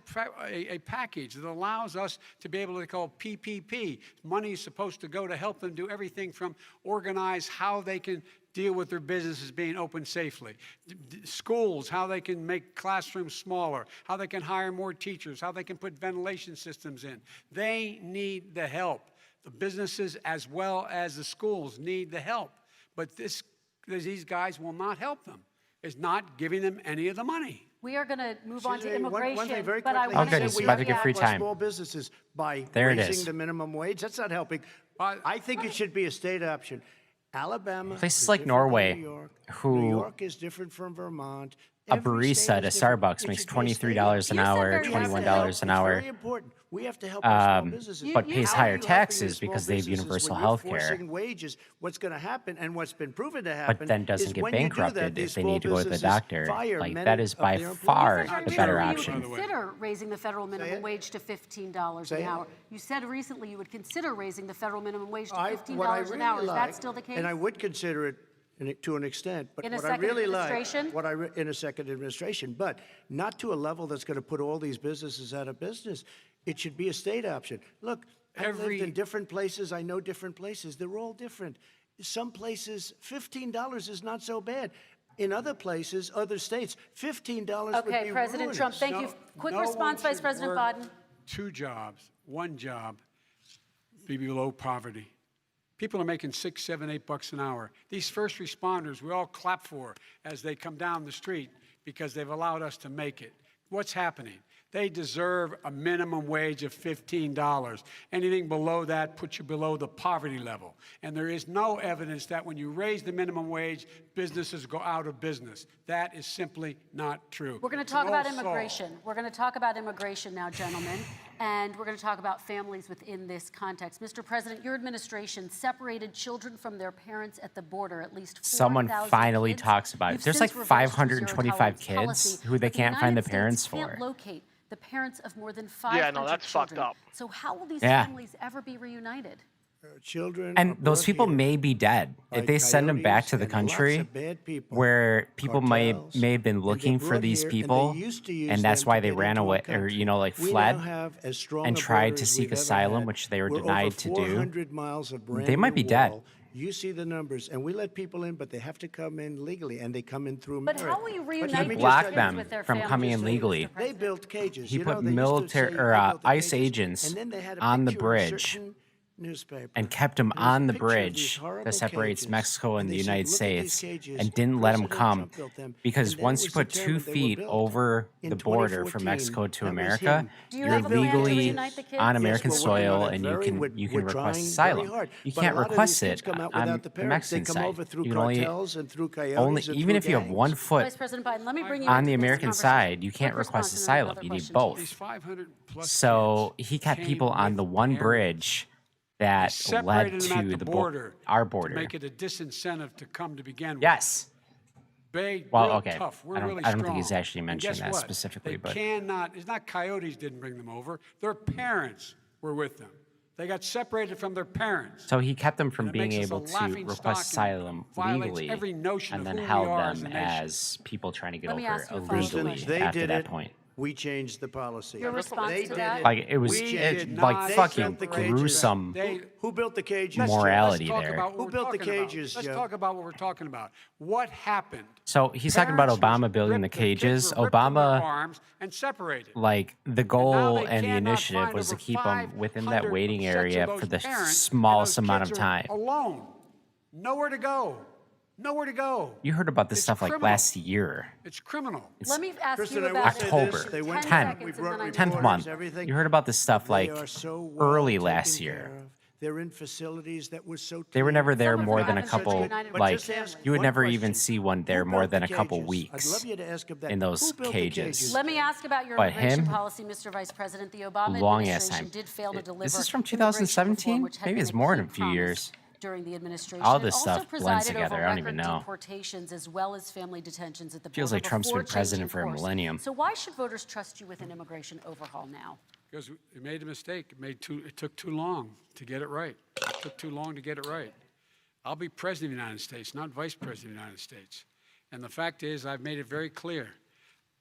package that allows us to be able to call PPP. Money is supposed to go to help them do everything from organize how they can deal with their businesses being open safely. Schools, how they can make classrooms smaller, how they can hire more teachers, how they can put ventilation systems in. They need the help. The businesses as well as the schools need the help. But these guys will not help them. It's not giving them any of the money. We are going to move on to Excuse me, immigration, one thing very but I quickly. want Okay, to just we about to have get free help our time. small businesses by There it raising is. the minimum wage. That's not helping. I think it should be a state option. Alabama Places is like different from Norway, New York. who- New York is different from Vermont. a Every state barista at a is different. Starbucks It makes should be a state $23 an You said hour, very We have to $21 help. an It's hour, very important. We have to help our small businesses. but pays How are higher you helping taxes your small because they have businesses universal when you're health care. forcing wages? What's going to happen, and what's been proven to happen, But then doesn't is get when you do bankrupted that, if these they small need to go to the businesses doctor. fire Like, many that is of by their employees. far You said the better recently option. you would consider raising the federal minimum wage to $15 Say an it. hour. You said recently you would consider raising the federal minimum wage to What I $15 an really hour. Is like, that still the case? and I would consider it to an extent, but In a what I second really like, administration? in a second administration, but not to a level that's going to put all these businesses out of business. It should be a state option. Look, I've lived in different places. I know different places. They're all different. Some places, $15 is not so bad. In other places, other states, $15 would be Okay, President ruinous. Trump, thank you. Quick No one response, Vice should President work Biden. 2 jobs, 1 job, be below poverty. People are making $6, $7, $8 an hour. These first responders, we all clap for as they come down the street because they've allowed us to make it. What's happening? They deserve a minimum wage of $15. Anything below that puts you below the poverty level. And there is no evidence that when you raise the minimum wage, businesses go out of business. That is simply not true. We're going to It's talk an about old saw. immigration. We're going to talk about immigration now, gentlemen, and we're going to talk about families within this context. Mr. President, your administration separated children from their parents at the border, at least 4,000 Someone finally kids. talks about it. You've There's since like reversed your 525 zero-tolerance kids policy, who they but the can't find the United parents States can't for. locate the parents of more than 500 Yeah, no, that's fucked children. up. So how will these Yeah. families ever be reunited? Children are And those brought people here may be dead. by If they send them back coyotes to the and lots of country bad people, where people may cartels, have been and they're looking for brought these here, and they people, used to use and that's them why to they get ran into our away or, country. you know, like We fled now have as strong and a tried border to as seek we've ever asylum, had. which they were We're denied over to do. 400 miles of brand They might new be dead. wall. You see the numbers, and we let people in, but they have to come in legally, and they come in through But merit. how will you But reunite let me these just blocked tell you, them with their from coming in families, legally. Mr. They President? built cages. He You put know, they used to military say or they built the ICE cages, agents and then they had a on the picture in a bridge certain newspaper. and kept them And there's a on the picture of these bridge horrible that separates cages, Mexico and the they said, United "Look at these States cages. and didn't let them President come Trump built them." because And then once it you was put 2 determined they were feet built over in the border from 2014. Mexico to That was America, him. Do you you're have a plan to legally reunite the kids? on Yes, American we're working soil on it and very- you we're can request trying very asylum. hard. You But can't a lot of these request kids it come out on without the the parents. They Mexican come side. over through You can only, cartels and through coyotes only and even through if you have gangs. 1 foot Vice President Biden, let me bring you on into the this American conversation. side, you Quick can't request response and then asylum. another You need question to you. both. These 500 plus So kids he kept came people on with the one parents. bridge that Separated led them at to the the border our to border. make it a disincentive to come to begin with. Yes. Big, Well, real okay. tough. We're I don't- really I don't think strong. he's actually And mentioned guess that what? specifically, They but- cannot. It's not coyotes didn't bring them over. Their parents were with them. They got separated from their parents. So he kept them from And it being makes us a able to laughing request stock and asylum violates legally every notion and of then who we held are as them a nation. as people trying to get Let me over ask you a follow-up illegally question. They after did that it. point. We changed the policy. Your response They to did that? it. Like it was We did not like fucking built the cages. gruesome. They- Who built the cages? Let's- Morality let's talk there. about what Who we're built the talking about. cages, Let's Joe? talk about what we're talking about. What happened? So he's talking about Parents Obama building the ripped- kids cages. were ripped from their Obama, arms and separated. like the Now goal they and the cannot initiative find was to over keep them within that 500 waiting sets of area those for the parents, and smallest those amount of kids are time. Alone, nowhere to go, nowhere to go. You heard about this It's stuff like criminal. last year. It's criminal. Let me ask Kristen, you I will about say it. October. this. They 10 went 10. seconds We and brought then I'm Tenth reporters, month. everything. You heard about this stuff like They are so well early taken last care year. of. They're in facilities that were so They were clean. never there Some of more them than a haven't been couple, reunited with like, their families. you would One never even question. see one there Who more built than a the couple cages? weeks I'd love you to ask him that. in those Who built the cages. Let me ask about your But immigration him, policy, Mr. Vice President. The Obama long-ass administration time. did fail to deliver. This is from immigration 2017? reform, which had Maybe been it's a more key than a few promise years. during the administration. All It this also stuff blends presided together. over I don't even record know. deportations as well as family detentions at the Feels border like Trump's before been president changing for a course. millennium. So why should voters trust you with an immigration overhaul now? Because it made a mistake. It took too long to get it right. It took too long to get it right. I'll be president of the United States, not vice president of the United States. And the fact is, I've made it very clear.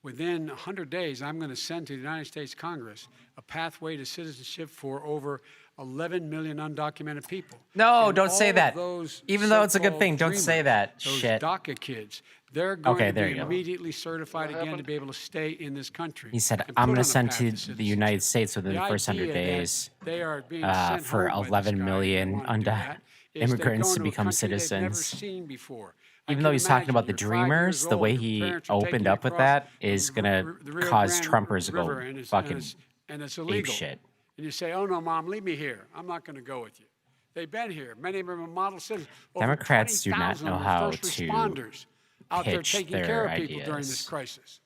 Within 100 days, I'm going to send to the United States Congress a pathway to citizenship for over 11 million undocumented people. No, And don't say all of that. those Even though it's a good so-called thing, don't say dreamers, that those shit. DACA kids, they're going Okay, to there be you go. immediately certified again to be able to stay in this country. He said, and I'm put going on to a send path to the citizenship. United States within the first 100 idea that days they are being sent for home by this 11 guy, million they wanna do that, is they're immigrants going to a become country they've never citizens. seen before. I Even can though he's talking imagine about the you're 5 years Dreamers, the old, way your he parents are taking opened you up with across that is the gonna Rio cause Grande Trumpers to go River, and fucking it's ape illegal. shit. And you say, "Oh no, Mom, leave me here. I'm not going to go with you." They've been here. Many of them are model citizens. Over Democrats do not 20,000 know of them how first to responders. out there pitch taking their care of people during this ideas. crisis.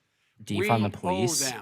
Defund the police.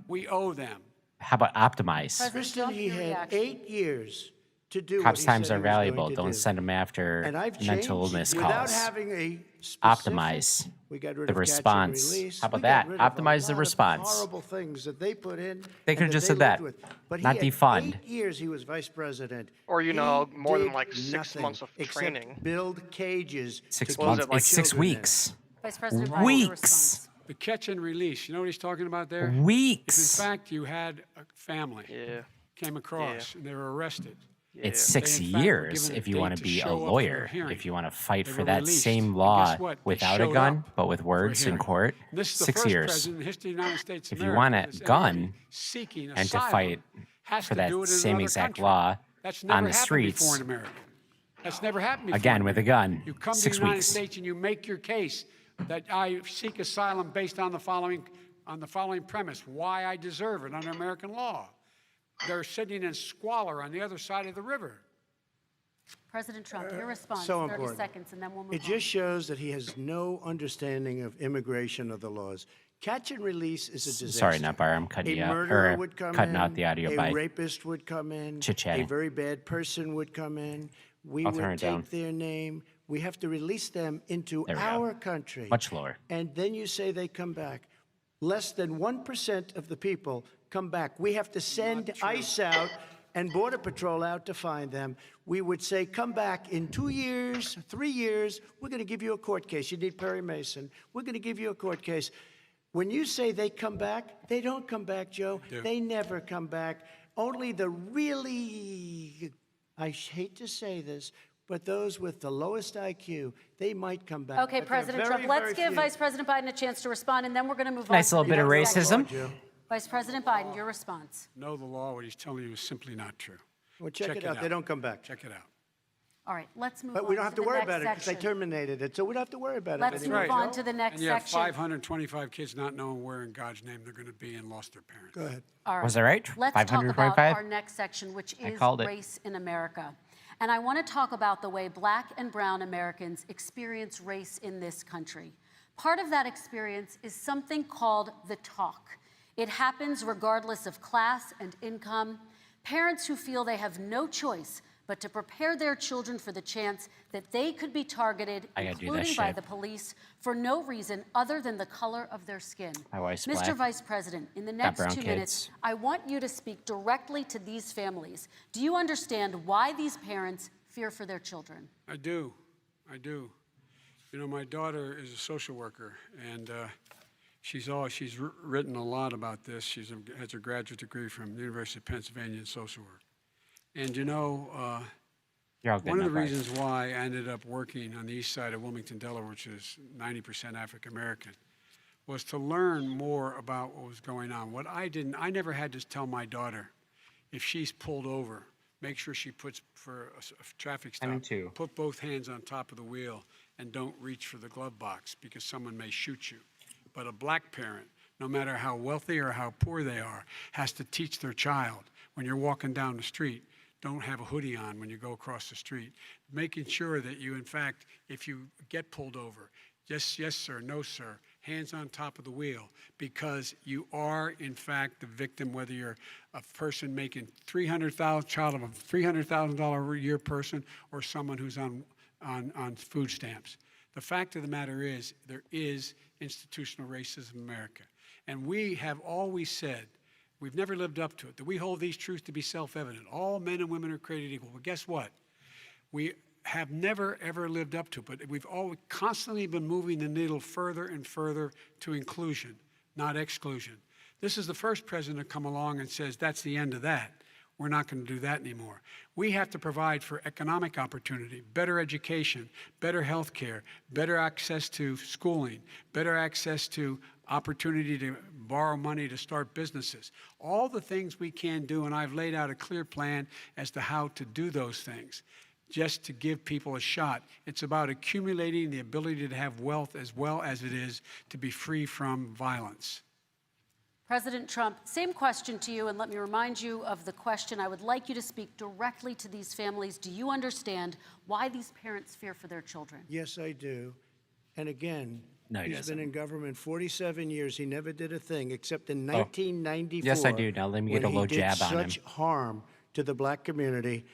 We owe them. How about optimize? President Kristen, Trump, he your had reaction. 8 years to do what Cops' he times said are he was going valuable. to Don't do. send them after And I've mental changed illness without calls. having a specific, Optimize we got rid the of catch and response. release. How about We got that? rid of a Optimize the lot of response. horrible things that they put in. They and could've just they said that. lived with. But Not he had defund. 8 years he was vice president. Or, you know, He more than did like 6 nothing months of except training. build cages. Six to What was months. it, like It's 6 children in. weeks. Vice President Biden, your Weeks. response. The catch and release. You know what he's talking about there? If Weeks. in fact you had a family Yeah. came across and they were arrested, It's Yeah. 6 They, in fact, were years given a if you date want to to be a show up for their lawyer, hearing. if you want to fight They for were that released. same And law guess what? They without a showed gun, up but with for a words in hearing. court. This is the 6 first years. president in the history of the United States of If you America want a that's gun anybody seeking and to asylum fight has for to that do it in same another exact country. law That's on never the happened streets. before in America. That's never happened before. Again, in with a America. gun. You come 6 to the United weeks. States and you make your case that I seek asylum based on the following premise: why I deserve it under American law. They're sitting in squalor on the other side of the river. President Trump, your response, So 30 important. seconds, and then we'll move It on. just shows that he has no understanding of immigration or the laws. Catch and release is a disaster. Sorry, Nutbar, I'm cutting A you out, murderer or would come cutting in, out the audio a by rapist would come in, chit-chatting. a very bad person would come in. We I'll turn would it down. take their name. We have to release them into There we go. our country. Much lower. And then you say they come back. Less than 1% of the people come back. We have to send ICE out and Border Patrol out to find them. We would say, come back in 2 years, 3 years. We're going to give you a court case. You need Perry Mason. We're going to give you a court case. When you say they come back, they don't come back, Joe. They never come back. Only the really, I hate to say this, but those with the lowest IQ, they might come back. Okay, But they're President very, Trump, let's very give few. Vice President Biden a chance to respond, and then we're going to move on. Nice to little the bit of next section. racism. Vice President Biden, your response. Know the law. What he's telling you is simply not true. Well, check it out. They don't come back. Check it out. All right, let's move on But we don't have to the worry next about it because they section. terminated it, so we don't have to worry about Let's it move anymore. on to the next And you have section. 525 kids not knowing where in God's name they're going to be and lost their parents. Go ahead. All right. Was that right? Let's talk about 525? our next section, which is called it. race in America. And I want to talk about the way Black and brown Americans experience race in this country. Part of that experience is something called the talk. It happens regardless of class and income. Parents who feel they have no choice but to prepare their children for the chance that they could be targeted, I gotta do that including by shit. the police, for no reason other than the color of their skin. My wife's Mr. black. Vice President, in the Got next brown 2 minutes, kids. I want you to speak directly to these families. Do you understand why these parents fear for their children? I do. I do. You know, my daughter is a social worker, and she's written a lot about this. She has her graduate degree from the University of Pennsylvania in social work. And you know, You're all good, one of the Nutbar. reasons why I ended up working on the east side of Wilmington, Delaware, which is 90% African American, was to learn more about what was going on. What I never had to tell my daughter, if she's pulled over, make sure she puts for a traffic stop, I do too. put both hands on top of the wheel and don't reach for the glove box because someone may shoot you. But a black parent, no matter how wealthy or how poor they are, has to teach their child when you're walking down the street, don't have a hoodie on when you go across the street. Making sure that you, in fact, if you get pulled over, yes, yes, sir, no, sir, hands on top of the wheel, because you are, in fact, the victim, whether you're a person making child of a $300,000 a year person or someone who's on food stamps. The fact of the matter is, there is institutional racism in America. And we have always said, we've never lived up to it, that we hold these truths to be self-evident. All men and women are created equal. But guess what? We have never, ever lived up to it, but we've always constantly been moving the needle further and further to inclusion, not exclusion. This is the first president to come along and says, that's the end of that. We're not going to do that anymore. We have to provide for economic opportunity, better education, better health care, better access to schooling, better access to opportunity to borrow money to start businesses. All the things we can do, and I've laid out a clear plan as to how to do those things, just to give people a shot. It's about accumulating the ability to have wealth as well as it is to be free from violence. President Trump, same question to you, and let me remind you of the question. I would like you to speak directly to these families. Do you understand why these parents fear for their children? Yes, I do. And again, No, he He's doesn't. been in government 47 years. He never did a thing except in 1994. Yes, I do. Now let me get a when low he did jab on him. such harm to the black community.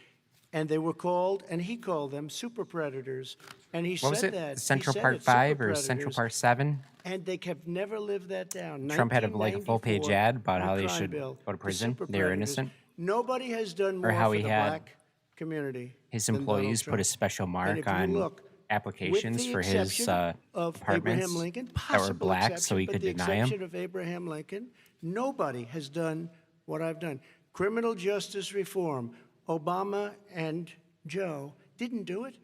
And they were called, and he called them super predators. And he What was said it? that. He Central said Park it, super 5 or Central predators. Park 7? And they have never lived that down. Trump had like a full-page 1994, ad about the how they crime should bill, go to the prison. super They were predators. innocent. Nobody has done more how for he the had black community. His than Donald employees put a Trump. special And mark if you on look, applications with the for his exception of apartments Abraham Lincoln, that were possible black, so exception, he but could the deny exception them. of Abraham Lincoln, nobody has done what I've done. Criminal justice reform, Obama and Joe didn't do it.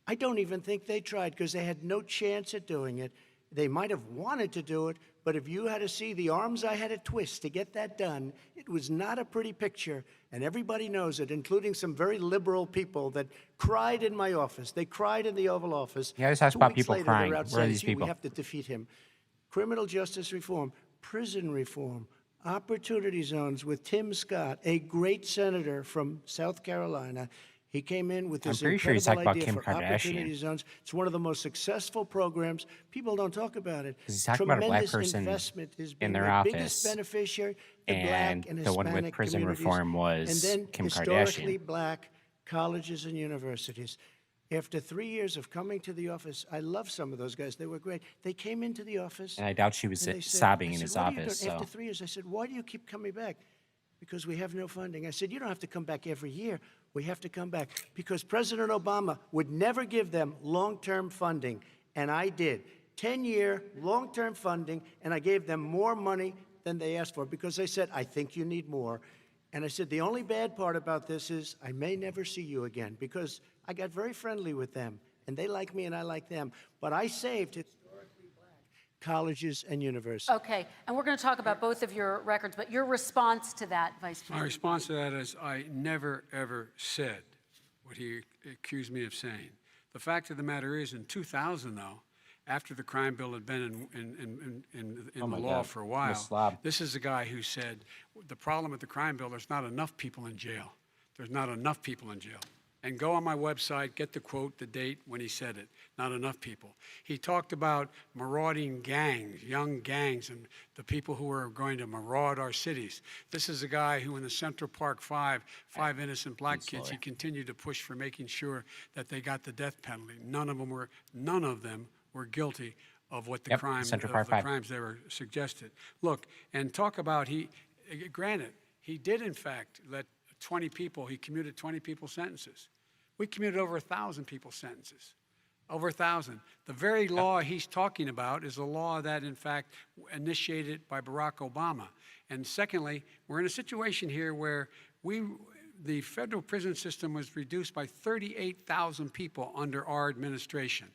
I don't even think they tried because they had no chance at doing it. They might have wanted to do it, but if you had to see the arms I had to twist to get that done, it was not a pretty picture, and everybody knows it, including some very liberal people that cried in my office. They cried in the Oval Office. He always talks 2 about weeks people later, crying. they're out Where are saying, these "Gee, we people?" have to defeat him. Criminal justice reform, prison reform, opportunity zones with Tim Scott, a great senator from South Carolina. He came in with this pretty sure he's incredible talking about idea Kim for Kardashian. opportunity zones. It's one of the most successful programs. People don't talk about it. He's talking about a black Tremendous person investment is in being their made. Biggest office, beneficiary, the and black and the one with Hispanic prison communities, reform was and then Kim historically Kardashian. black colleges and universities. After 3 years of coming to the office, I love some of those guys. They were great. They came into the office. And I doubt she was and they said- sobbing I in said, his "What are you office. doing?" So After 3 years, I said, "Why do you keep coming back?" Because we have no funding. I said, "You don't have to come back every year. We have to come back." Because President Obama would never give them long-term funding, and I did. 10-year long-term funding, and I gave them more money than they asked for because they said, "I think you need more." And I said, "The only bad part about this is I may never see you again," because I got very friendly with them, and they like me and I like them. But I saved historically black colleges and universities. Okay, and we're going to talk about both of your records, but your response to that, Vice My President? response to that is I never, ever said what he accused me of saying. The fact of the matter is, in 2000, though, after the crime bill had been in the my law God, for a I'm a while, slob. this is a guy who said, the problem with the crime bill, there's not enough people in jail. There's not enough people in jail. And go on my website, get the quote, the date when he said it. Not enough people. He talked about marauding gangs, young gangs, and the people who are going to maraud our cities. This is a guy who in the Central Park five innocent black kids, he continued to push for making sure that they got the death penalty. None of them were guilty of what the Yep, crime, Central of Park the 5. crimes they were suggested. Look, and talk about granted, he did in fact let 20 people, he commuted 20 people's sentences. We commuted over 1,000 people's sentences. Over 1,000. The very law he's talking about is a law that, in fact, initiated by Barack Obama. And secondly, we're in a situation here where the federal prison system was reduced by 38,000 people under our administration.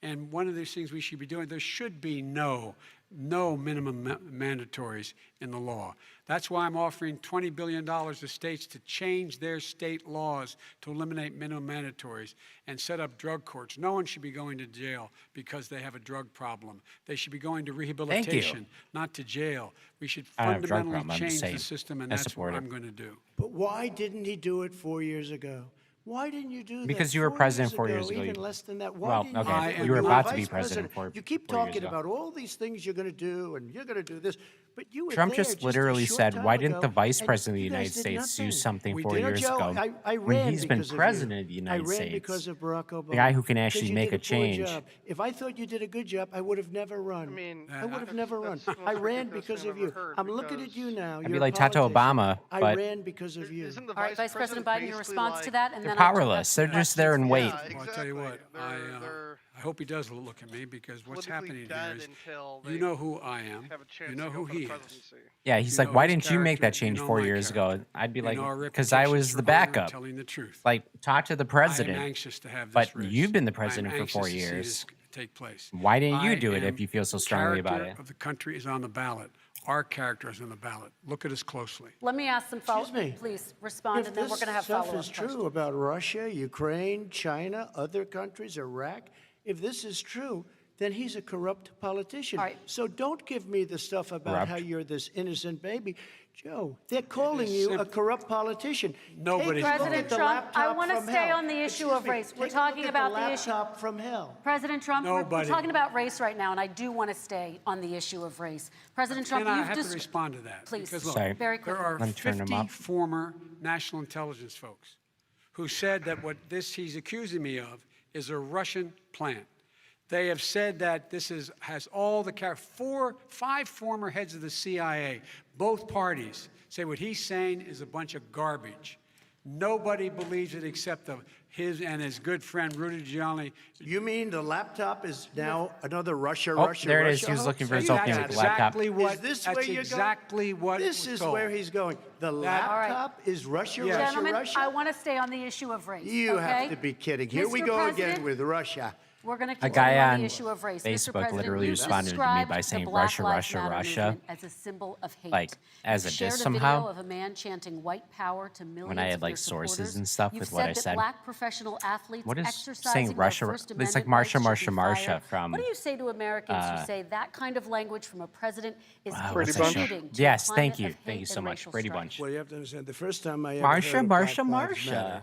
And one of these things we should be doing, there should be no minimum mandatories in the law. That's why I'm offering $20 billion to states to change their state laws to eliminate minimum mandatories and set up drug courts. No one should be going to jail because they have a drug problem. They should be going to rehabilitation, not to jail. We should I don't have a drug fundamentally problem, I'm just change the saying. system, and I that's support what it. I'm going to do. But why didn't he do it 4 years ago? Why didn't you do that? Because you were 4 president 4 years ago. Even less than that. Why Well, didn't okay, you? I do am it? you were You're about to vice be president president. 4 You keep 4 years talking ago. about all these things you're going to do, and you're going to do this, but you were Trump there just a literally short said, time "Why didn't ago, the vice and president of the you United guys did States do nothing." something We 4 did, years Joe. ago I when ran he's been because of you. president of the United I ran States?" because of Barack Obama. The guy who can Because actually you make did a poor change. job. If I thought you did a good job, I would have never run. I mean, I would have never run. that's the most I ran ridiculous because thing of I've you. ever heard, I'm looking at because you now. I'd be You're a like Tato politician. Obama, I but ran because of you. Isn't the All right, Vice President Biden, your basically response to like- that, and They're then I'll come back powerless. to They're you. just there and wait. Yeah, Well, I'll tell you what, exactly. They're I hope he does look at me, because what's politically happening dead here is, until you they know who I am, have a chance you know to go who for the he is. presidency. Yeah, he's You like, know "Why his didn't you make that character, change you know 4 my years ago?" character. I'd be You like, know our "Because I reputation's was for the honor and backup." telling the truth. Like, talk to the I am president. anxious to have this But race. you've been the I am president for anxious 4 to see years. this take place. Why didn't you I do it if am- you feel so strongly about character it? of the country is on the ballot. Our character is on the ballot. Look at us closely. Let me ask some follow-up. Excuse me. Please respond, If and then we're this going to have stuff follow-up is true questions. about Russia, Ukraine, China, other countries, Iraq, if this is true, then he's a corrupt politician. All right. So don't give me the stuff about how Corrupt. you're this innocent baby. Joe, they're calling you a corrupt politician. Nobody's Take a look President at the Trump, I laptop wanna from stay hell. on the issue Excuse of me, race. We're take a talking look about at the issue. laptop from hell. President Trump, we're Nobody- talking about race right now, and I do want to stay on the issue of race. President Trump, Can I you've have just to respond to that? Please. Because look, Sorry. Very there quickly. are Let me turn them 50 up. former national intelligence folks who said that what he's accusing me of is a Russian plant. They have said that this has all the five former heads of the CIA, both parties, say what he's saying is a bunch of garbage. Nobody believes it except his and his good friend Rudy Giuliani. You mean the laptop is now another Russia, Oh, Russia, there it Russia is. He was hoax? looking for his See, opening that's with the laptop. exactly what, Is this that's where you're exactly going? what This was is where he's going. The laptop is Russia, Yes. Russia, Gentlemen, Russia? I want to stay on the issue of race. You have okay? to be kidding. Here we Mr. go President, again with Russia. We're going to A continue guy on on the issue of race. Mr. Facebook President, literally you responded to me described by the saying Black Russia, Lives Russia, Matter Russia, movement as a symbol of hate. like, as a You've shared diss a somehow. video of a man chanting white power to millions I had, of like, your sources supporters. and stuff You've with what I that said. Black professional athletes What is exercising saying their Russia? First It's like Amendment Marsha, rights should be Marsha, Marsha fired. from, What do you say to Americans who say that kind of language from a president is what's that show? contributing to a Yes, climate thank you. of Thank you hate so and much. racial Brady strife? Bunch. Well, you have to understand, the first time I ever Marsha, heard of Marsha, Black Lives Marsha. Matter,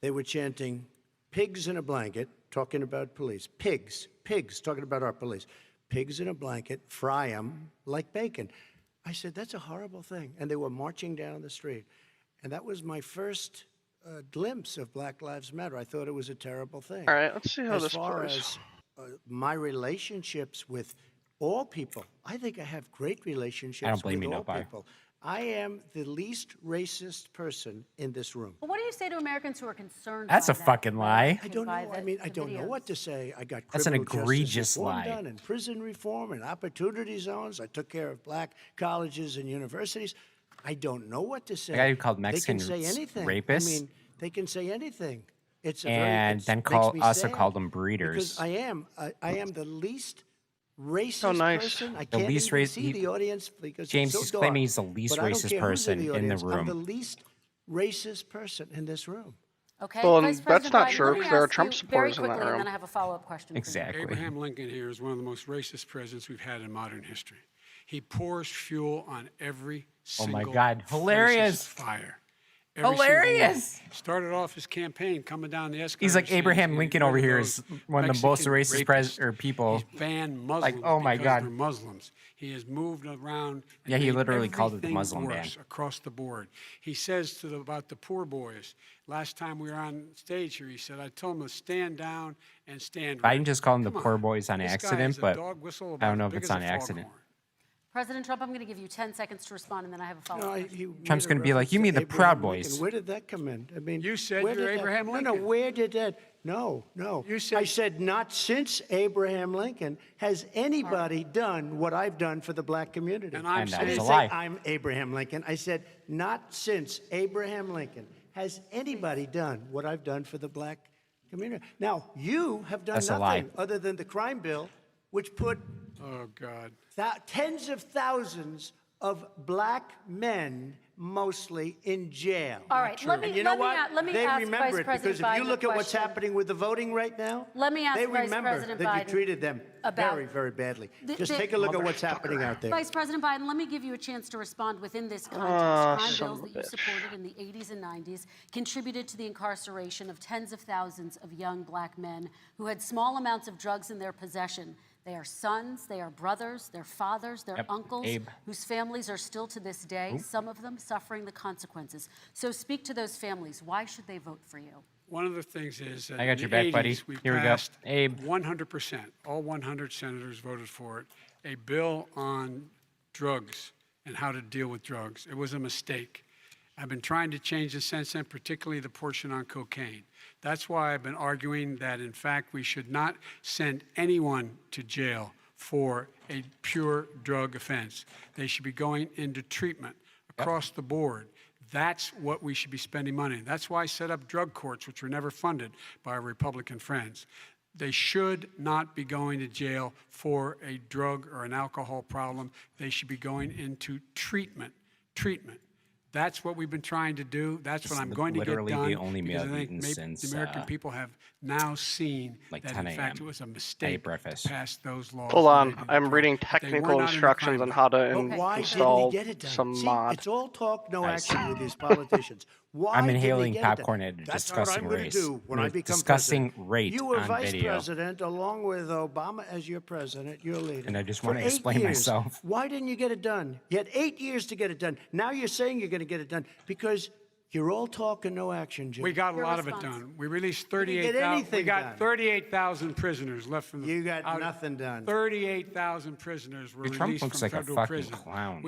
they were chanting pigs in a blanket, talking about police. Pigs, talking about our police. Pigs in a blanket, fry them like bacon. I said, that's a horrible thing. And they were marching down the street. And that was my first glimpse of Black Lives Matter. I thought it was a terrible thing. All right, let's see how As this far plays. as my relationships with all people, I think I have great relationships I don't blame with you, no all bar. people. I am the least racist person in this room. But what do you say to Americans who are concerned That's by a that, fucking lie. I don't by know. the- I mean, I the don't know what videos? to say. I got That's an criminal justice egregious reform lie. done, and prison reform, and opportunity zones. I took care of black colleges and universities. I don't know what to say. guy who called They Mexican can say anything. rapists? I mean, they can say anything. It's a And very, then also called them breeders. Because I am the least racist nice. person. I The can't least even race- see he- the audience because James, it's so he's claiming dark. he's the least But I don't racist care who's person in the audience. I'm room. the least racist person in this room. Okay, Well, Vice that's President not Biden, true, let me 'cause there are ask Trump you supporters in very that quickly, room. and then I have a follow-up question for you. Exactly. Abraham Lincoln here is one of the most racist presidents we've had in modern history. He pours fuel on every Oh my single God, hilarious. racist fire. Every single Hilarious. one. Started off his campaign coming down the escalator. He's like saying Abraham he's Lincoln getting over rid here those is one of the most Mexican racist rapists. people. He's banned Muslims oh my because God. they're Muslims. He has moved around. and Yeah, he made literally called it the everything Muslim ban. worse across the board. He says about the poor boys. Last time we were on stage here, he said, I told them to stand down and stand Biden right. just called them the Come poor on. boys on This guy accident, is a but dog whistle I about don't know as if big it's as a on accident. foghorn. President Trump, I'm going to give you 10 seconds to respond, and then I have a follow-up. question. Trump's gonna be like, "You mean the Proud Boys." Where did that come in? I mean, You said where you're did that- Abraham No, Lincoln. where did that? No. You said- I said not since Abraham Lincoln has anybody done what I've done for the black community. And I'm And that I is didn't a say lie. I'm Abraham Lincoln. I said not since Abraham Lincoln has anybody done what I've done for the black community. Now you have done That's a lie. nothing other than the crime bill, which put Oh, God. tens of thousands of black men, mostly in jail. All right, let me, And you know let me, what? a- let me they ask remember Vice it President because if Biden you look a at what's question. happening with the voting right now, Let me ask they Vice remember President that Biden you treated them about- very, very badly. The- Just the- take a look at what's happening out there. Vice President Biden, let me give you a chance to respond within this context. Crime son bills of a that you bitch. supported in the 80s and 90s contributed to the incarceration of tens of thousands of young black men who had small amounts of drugs in their possession. They are sons, they are brothers, they're fathers, they're Yep, uncles, Abe. whose families are still to this day, some of them suffering the consequences. So speak to those families. Why should they vote for you? One of the things is that I got in your the back, buddy. 80s, we Here we go. passed Abe. 100%, all 100 senators voted for it, a bill on drugs and how to deal with drugs. It was a mistake. I've been trying to change the sense and particularly the portion on cocaine. That's why I've been arguing that, in fact, we should not send anyone to jail for a pure drug offense. They should be going into treatment across the board. That's what we should be spending money on. That's why I set up drug courts, which were never funded by our Republican friends. They should not be going to jail for a drug or an alcohol problem. They should be going into treatment. That's what we've been trying to do. That's what It's I'm going to get done. literally the only because meal I I've think eaten maybe since, the American people have now seen like that 10 in fact a.m. it was a I ate mistake breakfast. to pass those laws. Hold on, related to I'm Trump. reading But they were technical not in the instructions on climate. how to But why didn't install he get it done? some See, mod. it's all talk, no Guys. action with these politicians. Why I'm didn't he inhaling get it done? popcorn at a That's disgusting what I'm going rate. to do when At I a become disgusting president. rate You were on vice video. president along with Obama as your president, your leader. And I just for wanna 8 explain years. myself. Why didn't you get it done? You had 8 years to get it done. Now you're saying you're going to get it done because you're all talk and no action, Joe. We got a Your lot of it response. done. We released didn't get 38,000. We anything got done. 38,000 prisoners left from the. You got nothing done. 38,000 prisoners were Trump released looks from like a federal fucking prison. clown.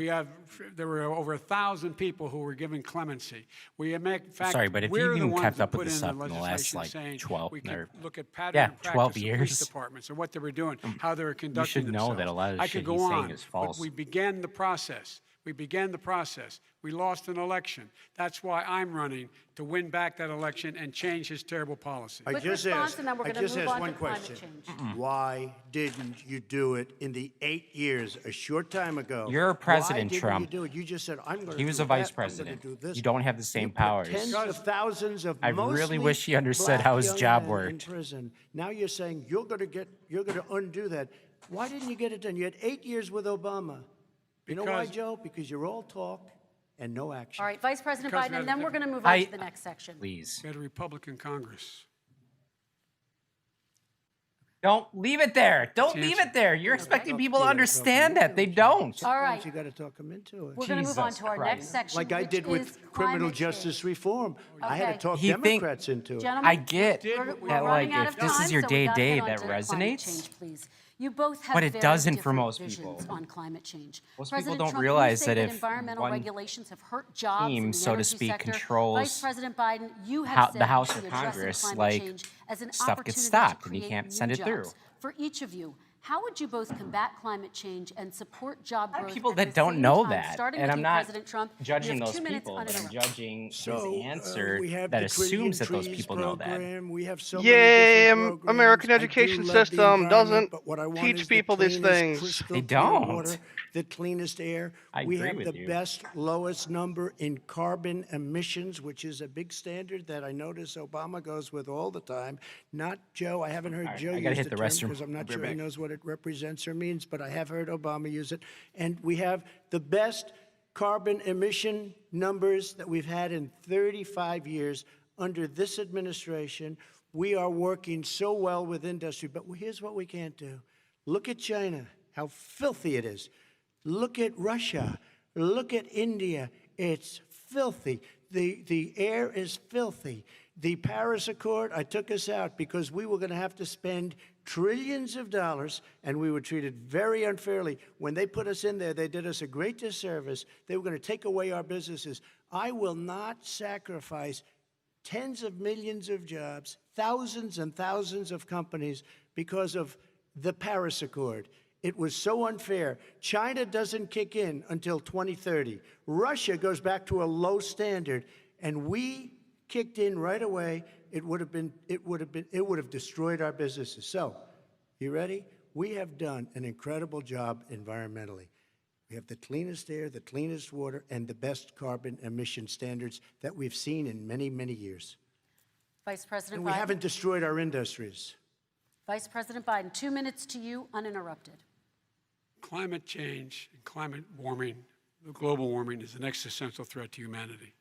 There were over 1,000 people who were given clemency. We in fact, Sorry, but if we're you've the even ones kept that up with put this in stuff in the last, legislation like, saying 12 we or- could look at pattern yeah, and 12 practice of years. police departments and what they were doing, how they were conducting should know themselves. that a lot of the I shit could go he's saying on, is false. but we began the process. We began the process. We lost an election. That's why I'm running to win back that election and change his terrible policy. I Quick just response, asked, and then we're I gonna just move asked on to one climate question. change. Why didn't you do it in the 8 years, a short time ago? You're President Why Trump. didn't you do it? You just said, I'm going to He was do a vice that, I'm gonna president. do this. You don't have the same You put powers. Tens of thousands of I really mostly wish he understood black how his young job men worked. In prison. Now you're saying you're going to undo that. Why didn't you get it done? You had 8 years with Obama. You know why, Because- Joe? Because you're all talk and no action. All right, Vice President Because Biden, we and have then a we're going to move on I- to the next section. Please. We had a Republican Congress. Don't leave it there. Don't Chance- leave it there. You're expecting people to Yeah, understand that. They don't. All right. Sometimes you got to talk them into it. We're going to move on Jesus to our Christ. next section, Like I which did is with criminal climate justice change. reform. I had Okay. to talk He think- Democrats into it. Gentlemen, I get did we're, what we we're that, running like, out if of this is time, your so we gotta day-to-day get that on to climate resonates. change, please. You both have But it very doesn't for different most visions people. on climate change. Most people President don't Trump, realize you say that if environmental one regulations have hurt jobs team, in the so to energy speak, sector. controls Vice President Biden, you have how- said the House you or see addressing Congress, climate like, change as an stuff gets opportunity stopped to and you create can't new send it through. jobs. For each of you, how would you both combat climate change and support job lot of growth people at that the don't same know time? that, Starting and with I'm you, not President Trump. You judging have those 2 minutes people, but I'm uninterrupted. judging So his answer we have that the Trillion assumes that those Trees people know that. program. We have so Yay, many different programs. American I do education love the system environment, doesn't but what I want teach is the people these cleanest, things. crystal They clear don't. water, the cleanest air. I We agree have with the you. best, lowest number in carbon emissions, which is a big standard that I notice Obama goes with all the time. Not Joe. I haven't heard right, Joe I gotta use hit the the term restroom. because I'm I'll not be sure right he back. knows what it represents or means, but I have heard Obama use it. And we have the best carbon emission numbers that we've had in 35 years under this administration. We are working so well with industry, but here's what we can't do. Look at China, how filthy it is. Look at Russia. Look at India. It's filthy. The air is filthy. The Paris Accord, I took us out because we were going to have to spend trillions of dollars, and we were treated very unfairly. When they put us in there, they did us a great disservice. They were going to take away our businesses. I will not sacrifice tens of millions of jobs, thousands and thousands of companies because of the Paris Accord. It was so unfair. China doesn't kick in until 2030. Russia goes back to a low standard, and we kicked in right away. It would have destroyed our businesses. So, you ready? We have done an incredible job environmentally. We have the cleanest air, the cleanest water, and the best carbon emission standards that we've seen in many, many years. Vice President And we Biden. haven't destroyed our industries. Vice President Biden, 2 minutes to you, uninterrupted. Climate change and climate warming, global warming, is an existential threat to humanity.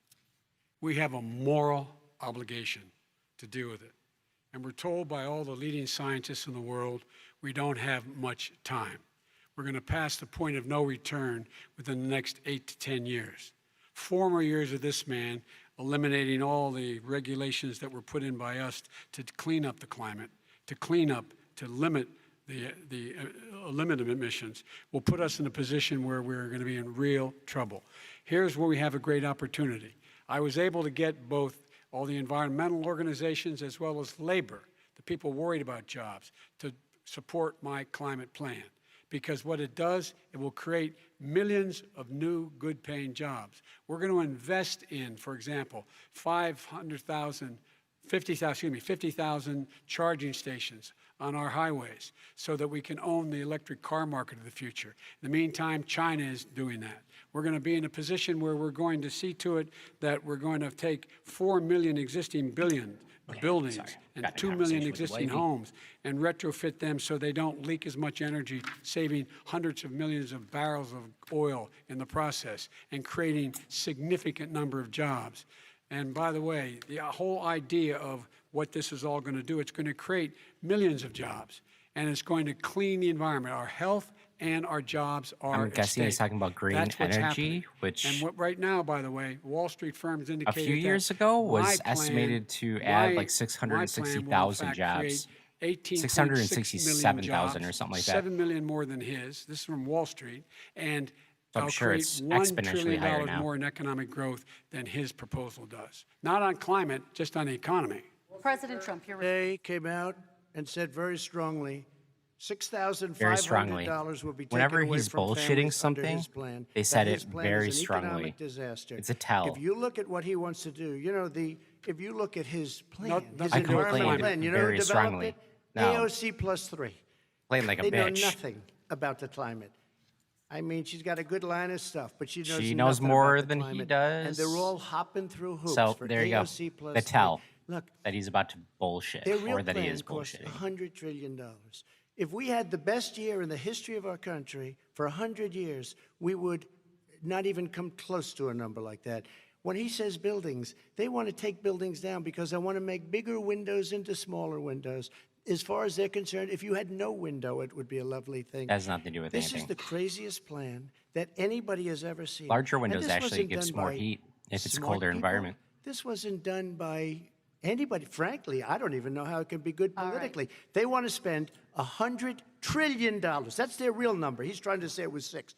We have a moral obligation to deal with it. And we're told by all the leading scientists in the world we don't have much time. We're going to pass the point of no return within the next 8 to 10 years. 4 more years of this man eliminating all the regulations that were put in by us to clean up the climate, to limit limit emissions, will put us in a position where we're going to be in real trouble. Here's where we have a great opportunity. I was able to get both all the environmental organizations as well as labor, the people worried about jobs, to support my climate plan. Because what it does, it will create millions of new good-paying jobs. We're going to invest in, for example, 500,000 50,000 charging stations on our highways so that we can own the electric car market of the future. In the meantime, China is doing that. We're going to be in a position where we're going to see to it that we're going to take 4 million existing buildings and Got in a 2 million conversation with existing Wavy. homes and retrofit them so they don't leak as much energy, saving hundreds of millions of barrels of oil in the process and creating significant number of jobs. And by the way, the whole idea of what this is all going to do, it's going to create millions of jobs, and it's going to clean the environment. Our health and our jobs are I'm at guessing he's stake. talking about green That's what's energy, happening. which And what, right now, by the way, Wall Street firms a indicated few that years ago my was plan- estimated to add my- like my plan will, in 660,000 fact, jobs. create 18.6 million 667,000 or jobs, something like that. 7 million more than his. This is from Wall Street. And So I'm I'll sure create it's $1 exponentially trillion higher now. more in economic growth than his proposal does. Not on climate, just on the economy. President Trump, you're Today came out and said very strongly, Very strongly. $6,500 will be taken Whenever away he's from bullshitting families under something, his plan, they that said his it plan very is an strongly. economic disaster. It's a tell. If you look at what he wants to do, you know, if you look at his plan, No, his I complain environmental plan, you know very who developed strongly. it? No. AOC plus 3. Playing like a They know bitch. nothing about the climate. I mean, she's got a good line of stuff, but she knows She knows nothing more about the than he climate. does. And they're all hopping through hoops So for there you go. AOC plus The 3. tell Look, that he's about to bullshit, their real or that he plan is cost bullshitting. $100 trillion. If we had the best year in the history of our country for 100 years, we would not even come close to a number like that. When he says buildings, they want to take buildings down because they want to make bigger windows into smaller windows. As far as they're concerned, if you had no window, it would be a lovely thing. That has nothing to do with This is anything. the craziest plan that anybody has ever seen. Larger And windows this actually wasn't gives done more by heat if it's a smart colder people. environment. This wasn't done by anybody. Frankly, I don't even know how it can be good All right. politically. They want to spend $100 trillion. That's their real number. He's trying to say it was 6.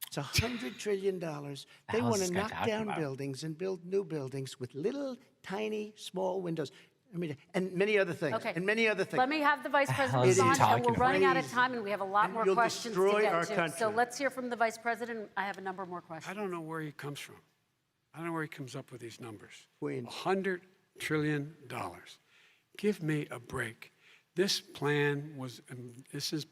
It's $100 trillion. They hell is want this to guy knock talking down about? buildings and build new buildings with little, tiny, small windows. I mean, and many other things. Okay. And many other things. Let me have the Vice hell President is he on, and talking we're about? running out of Crazy. time, and we have a lot And more you'll questions to destroy get our to. So country. let's hear from the Vice President. I have a number more questions. I don't know where he comes from. I don't know where he comes up with these numbers. Queens. $100 trillion. Give me a break. This plan was,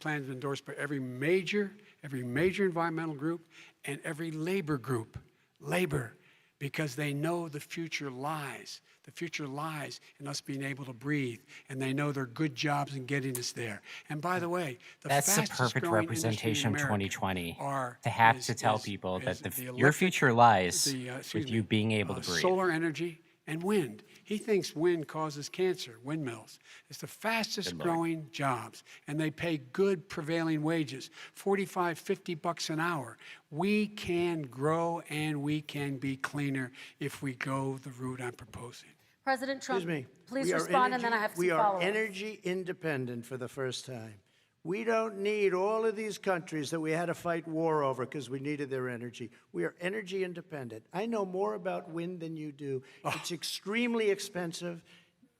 endorsed by every major environmental group and every labor group. Labor, because they know the future lies. The future lies in us being able to breathe, and they know there are good jobs in getting us there. And by the way, the That's the fastest perfect growing industry in representation of America 2020. are- To have is- to tell is- people is that the your electric- future lies excuse with you me, being able to breathe. Solar energy and wind. He thinks wind causes cancer, windmills. It's the fastest Good Lord. growing jobs, and they pay good prevailing wages, $45, $50 an hour. We can grow and we can be cleaner if we go the route I'm proposing. President Trump, Excuse me. please We are respond, and then I energy- have some We are follow-up. energy independent for the first time. We don't need all of these countries that we had to fight war over because we needed their energy. We are energy independent. I know more about wind than you do. It's extremely expensive,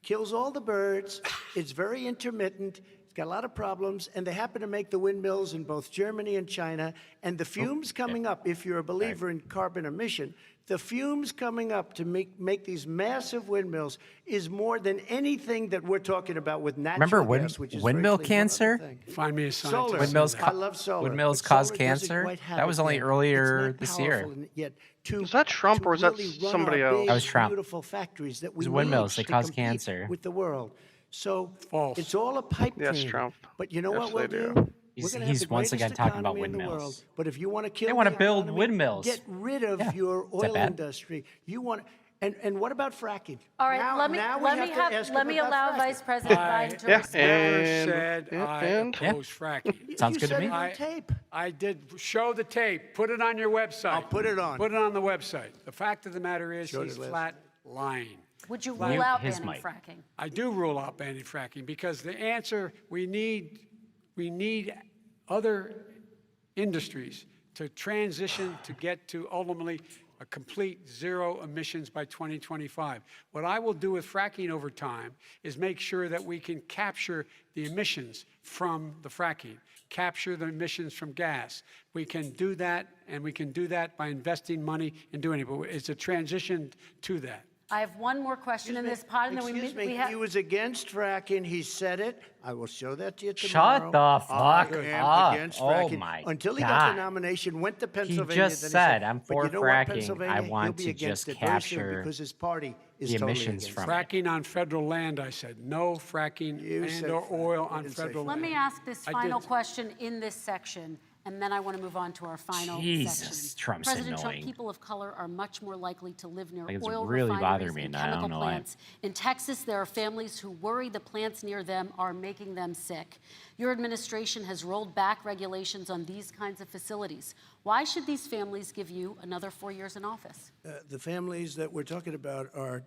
kills all the birds, it's very intermittent, it's got a lot of problems, and they happen to make the windmills in both Germany and China. And the fumes coming up, if you're a believer in carbon emission, the fumes coming up to make these massive windmills is more than anything that we're talking about with natural Remember gas, which is windmill virtually one other cancer? thing. Find me a scientist. Solar. Windmills I love solar. windmills but cause solar doesn't cancer? quite have That was it only yet. earlier It's not this year. powerful and yet to- Was that Trump to or was that really run somebody our else? big, That was Trump. Beautiful factories that we These windmills, need they to cause compete cancer. with the world. So False. it's all a pipe Yes, dream. Trump. But you know Yes, what we'll they do. do? He's- We're gonna he's have the once again greatest talking about economy in the windmills. world. But if you want to kill wanna the build economy, windmills. get rid of Yeah. your Is that oil bad? industry. You want and what about fracking? All right, now, let me now we let have me to have ask let him me about allow fracking. Vice President Biden to Yeah, respond. Never And- said I and- oppose fracking. Sounds You good to said me. it on tape. I did show the tape. Put it on your website. I'll put it on. Put it on the website. The fact of the matter is, Show he's the list. flat lying. Would you Mute rule out his banning mic. fracking? I do rule out banning fracking because the answer we need other industries to transition to get to ultimately a complete zero emissions by 2025. What I will do with fracking over time is make sure that we can capture the emissions from the fracking, capture the emissions from gas. We can do that, and we can do that by investing money and doing it, but it's a transition to that. I have one more question in this pod, and then Excuse me, we have. he was against fracking. He said it. I will show that to you tomorrow. Shut the fuck I am up. against Oh fracking. my Until he got God. the nomination, went to He Pennsylvania. just then said, "I'm "But for you know what, fracking. Pennsylvania? I He'll want be to against just it very soon capture because his party is the totally emissions against from it." it." Fracking on federal land, I said. No fracking You said and/or frack. oil You on didn't say federal frack. Let land. me ask this I final did. question in this section, and then I want to move on to our final Jesus, section. Trump's President Trump, annoying. people of color are much more likely to live near Like, it's oil really refineries bothering me, and and I don't chemical know why. plants. In Texas, there are families who worry the plants near them are making them sick. Your administration has rolled back regulations on these kinds of facilities. Why should these families give you another 4 years in office? The families that we're talking about are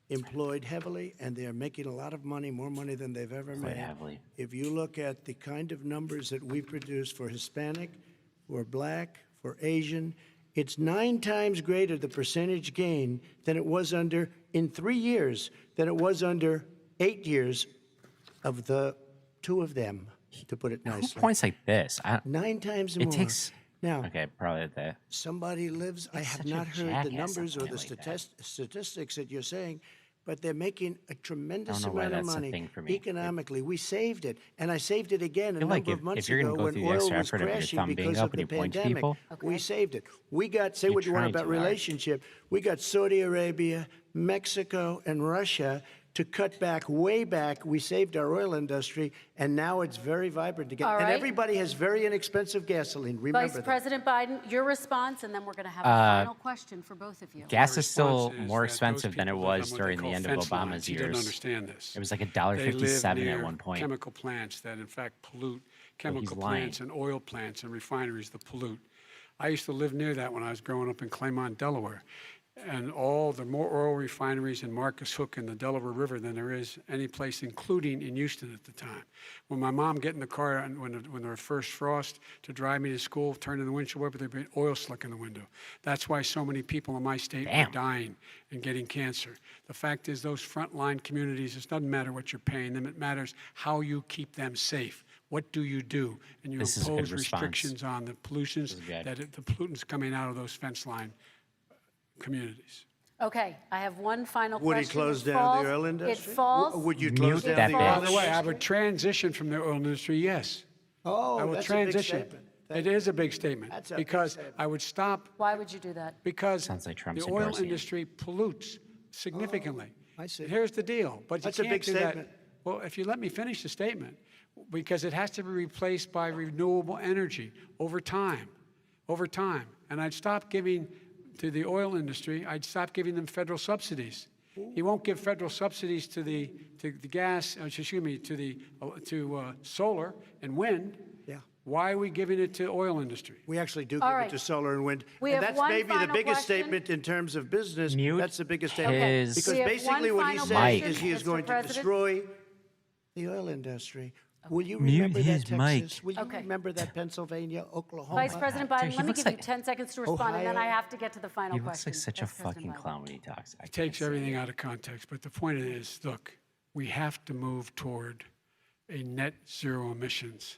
employed heavily, and they are making a lot of money, more money than they've ever Employed made. heavily. If you look at the kind of numbers that we produce for Hispanic, for Black, for Asian, it's 9 times greater, the percentage gain, than it was under, in 3 years, than it was under 8 years of the 2 of them, to put it Who nicely. points like this? 9 times It more. takes. Now, Okay, probably that. somebody lives, I It's have such a not heard the jackass numbers or something the like that. statistics that you're saying, but they're making a tremendous know why amount of that's a money thing for me. economically. We saved it, and I saved it again a feel like number of if months you're gonna ago go when through the oil extra was effort of your crashing thumb being because up of when the you point to pandemic. people. We saved it. We got, say You're what you want trying about too hard. relationship, we got Saudi Arabia, Mexico, and Russia to cut back, way back. We saved our oil industry, and now it's very vibrant again. All And right. everybody has very inexpensive gasoline. Remember Vice that. President Biden, your response, and then we're going to have a final question for both of you. Gas is still response is more that those expensive than it people live was on what they during the call end of fence Obama's lines. You don't years. understand this. It was like They live $1.57 at near one point. chemical plants that in fact pollute, chemical lying. plants and oil plants and refineries that pollute. I used to live near that when I was growing up in Claymont, Delaware. And all the more oil refineries in Marcus Hook and the Delaware River than there is any place, including in Houston at the time. When my mom get in the car and when there was first frost to drive me to school, turning the windshield wiper, there'd be oil slick in the window. That's why so many people in my state Damn. were dying and getting cancer. The fact is, those frontline communities, it doesn't matter what you're paying them, it matters how you keep them safe. What do you do? And you This is a good impose response. restrictions on the pollutions, good. the pollutants coming out of those fence line communities. Okay, I have one final Would he question. close It down falls- the oil industry? It falls. Would you Mute close down that the bitch. oil By the industry? way, I would transition from the oil industry, yes. Oh, I will that's a big transition. statement. It is a big statement. That's a big because statement. I would stop Why would you do that? because Sounds like Trump's the oil endorsing it. industry pollutes significantly. I see. Here's the deal, but That's you a can't big do statement. that. Well, if you let me finish the statement, because it has to be replaced by renewable energy over time, and I'd stop giving to the oil industry. I'd stop giving them federal subsidies. He won't give federal subsidies to the gas. Excuse me, to solar and wind. Yeah. Why are we giving it to oil industry? We actually do All give right. it to solar and wind. We And have that's one maybe the final biggest question. statement in terms of business. Mute That's the biggest statement. his- Because We have basically one what he's final saying question, is he is Mr. going to President. destroy the oil industry. Will you Mute remember that, his Texas? mic. Will you Okay. remember that, Pennsylvania, Oklahoma? Vice President Dude, Biden, he let me looks give you like- 10 seconds to respond, and then I Ohio. have to get to the final He question. looks like such a Vice President fucking Biden. clown when he talks. I Takes can't say everything it. out of context. But the point is, look, we have to move toward a net zero emissions.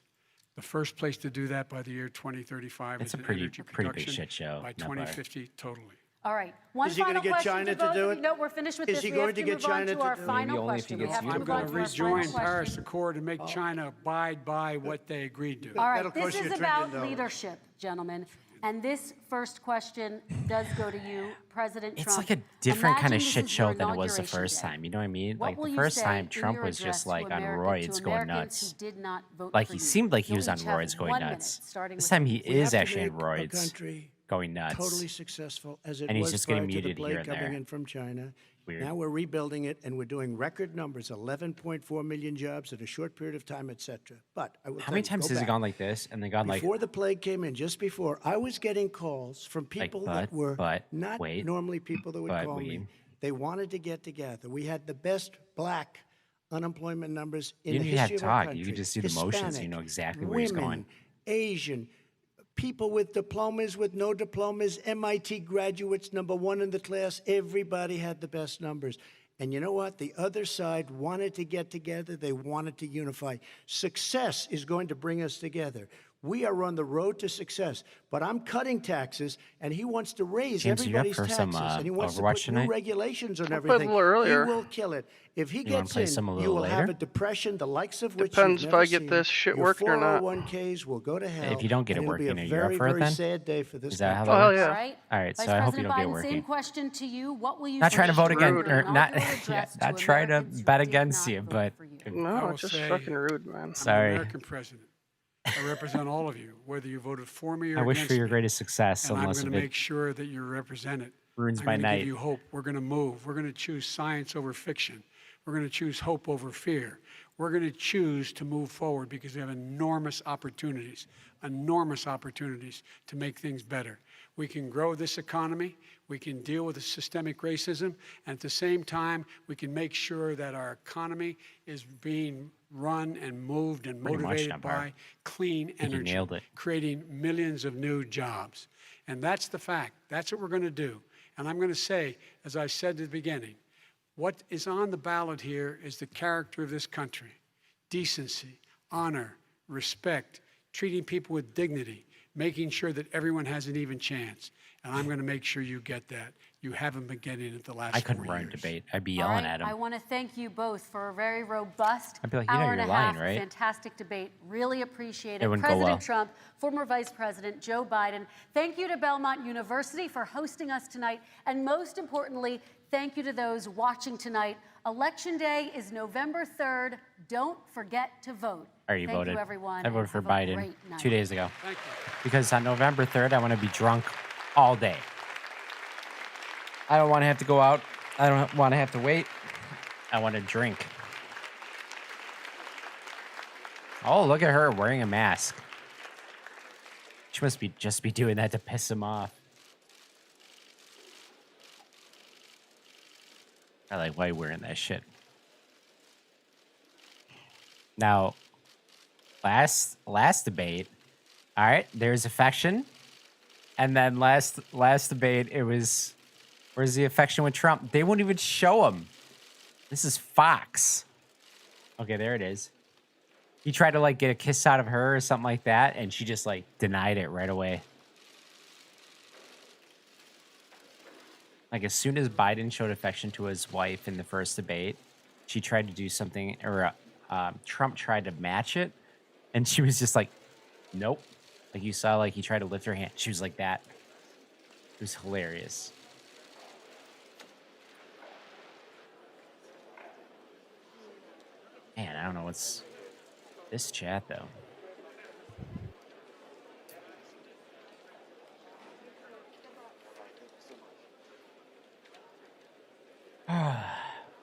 The first place to do that by the year 2035 It's is a in pretty- energy pretty big production. shit show, By not bar. 2050, totally. All right. One Is he gonna final get question China to to both do of it? you. No, we're finished with Is this. he We have going to to get move on China to to our do it? final Maybe only if he question. We gets have to you to move do on it. to our Rejoin final Paris question. Accord and make China abide by what they agreed to. All right, That'll this cost you is $1 about trillion. leadership, gentlemen. And this first question does go to you, President Trump. It's like a different kind Imagine of this shit is your show than it was the inauguration first day. time. You know what I mean? What Like will the you first say time, in Trump your was address just to like on to roids going Americans nuts. who did not vote Like for he you? seemed like he You'll was on each have roids going 1 minute, nuts. starting This with time you. he We is have to actually on make a roids country going nuts. totally successful as it And he's was just getting prior to the muted here plague and coming there. in from China. Weird. Now we're rebuilding it, and we're doing record numbers, 11.4 million jobs in a short period of time, et cetera. But I will How tell many you, times go has it back. gone like this and then gone like, Before the plague came in, just before, I was getting calls from people that were not wait, normally people that would but call me. we- They wanted to get together. We had the best black unemployment numbers in You the didn't have history to of our talk. country. You could just do the motions. You Hispanic, know exactly where he's women, going. Asian, people with diplomas, with no diplomas, MIT graduates, #1 in the class. Everybody had the best numbers. And you know what? The other side wanted to get together. They wanted to unify. Success is going to bring us together. We are on the road to success. But I'm cutting taxes, and he wants to raise James, are you up everybody's for taxes, some, and he wants to Overwatch put tonight? new regulations on played a everything. little earlier. He will kill it. If he wanna gets play in, some a you little will have later? a depression, the likes of which Depends you've if never I get seen. this shit Your working or not. 401ks will go to hell. If you don't get it and it'll be working, a are you up very, for it very then? sad day for this Is that how country. that Oh, works? yeah. All right. All right, Vice so I hope you President don't get Biden, working. same question to you. What will you Not trying to say vote to again, your or not, inaugural yeah, address not to try to Americans who bet did against not you, vote but for you? I No, will it's just say- fucking rude, man. I'm the Sorry. American president. I represent all of you, whether you voted for me or I wish against for your me. greatest success, And I'm unless going if to it make sure that you're represented. ruins I'm my going to night. give you hope. We're going to move. We're going to choose science over fiction. We're going to choose hope over fear. We're going to choose to move forward because we have enormous opportunities to make things better. We can grow this economy. We can deal with the systemic racism. And at the same time, we can make sure that our economy is being run and moved and Pretty much, motivated Empire. by clean you energy, nailed it. creating millions of new jobs. And that's the fact. That's what we're going to do. And I'm going to say, as I said at the beginning, what is on the ballot here is the character of this country. Decency, honor, respect, treating people with dignity, making sure that everyone has an even chance. And I'm going to make sure you get that. You haven't been getting it the last I couldn't 4 run a years. debate. I'd be All yelling right, at him. I want to thank you both for a very robust I'd be like, you know hour you're and a lying, half, right? fantastic debate. Really appreciate it. It wouldn't go President well. Trump, former Vice President Joe Biden, thank you to Belmont University for hosting us tonight. And most importantly, thank you to those watching tonight. Election Day is November 3rd. Don't forget to vote. I already Thank voted. you, everyone. I voted and for have a Biden great night. 2 days ago. Thank you. Because on November 3rd, I want to be drunk all day. I don't want to have to go out. I don't want to have to wait. I want to drink. Oh, look at her wearing a mask. She must be just be doing that to piss him off. I like, why are you wearing that shit? Now, last debate, all right, there's affection. And then last debate, it was, where's the affection with Trump? They won't even show him. This is Fox. Okay, there it is. He tried to like get a kiss out of her or something like that, and she just like denied it right away. Like as soon as Biden showed affection to his wife in the first debate, she tried to do something, or Trump tried to match it, and she was just like, nope. Like you saw, like he tried to lift her hand. She was like that. It was hilarious. Man, I don't know what's this chat though.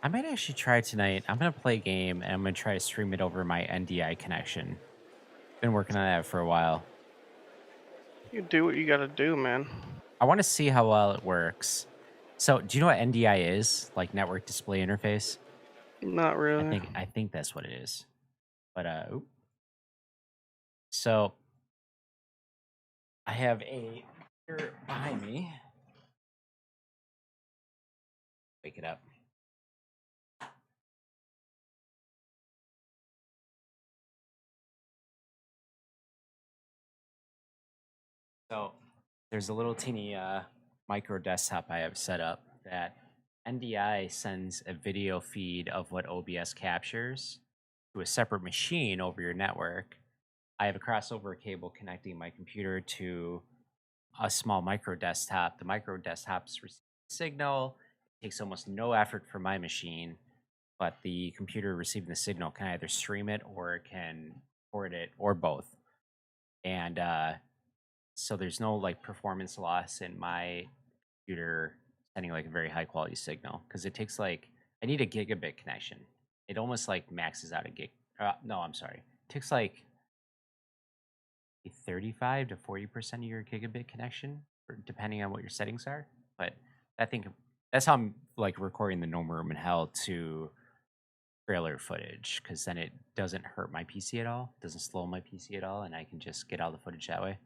I might actually try tonight. I'm gonna play a game and I'm gonna try to stream it over my NDI connection. Been working on that for a while. You do what you gotta do, man. I want to see how well it works. So, do you know what NDI is? Like Network Display Interface? Not really. I think that's what it is. But oop. So I have a here behind me. Wake it up. So there's a little teeny micro desktop I have set up that NDI sends a video feed of what OBS captures to a separate machine over your network. I have a crossover cable connecting my computer to a small micro desktop. The micro desktop's signal. It takes almost no effort for my machine, but the computer receiving the signal can either stream it or it can record it or both. And so there's no like performance loss in my computer sending like a very high quality signal, because it takes like, I need a gigabit connection. It almost like maxes out a gig. No, I'm sorry. It takes like a 35 to 40% of your gigabit connection, depending on what your settings are. But I think that's how I'm like recording the No Room in Hell to trailer footage, because then it doesn't hurt my PC at all, doesn't slow my PC at all, and I can just get all the footage that way.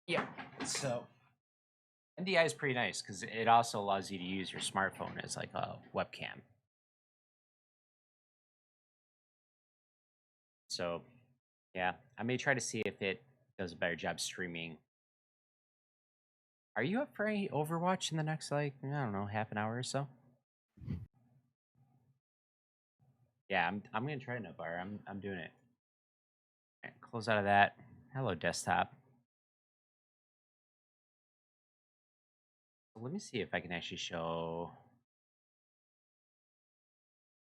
Yeah, so NDI is pretty nice because it also allows you to use your smartphone as like a webcam. So, yeah, I may try to see if it does a better job streaming. Are you up for any Overwatch in the next, like, I don't know, half an hour or so? Yeah, I'm gonna try Nubbar. I'm doing it. All right, close out of that. Hello, desktop. Let me see if I can actually show.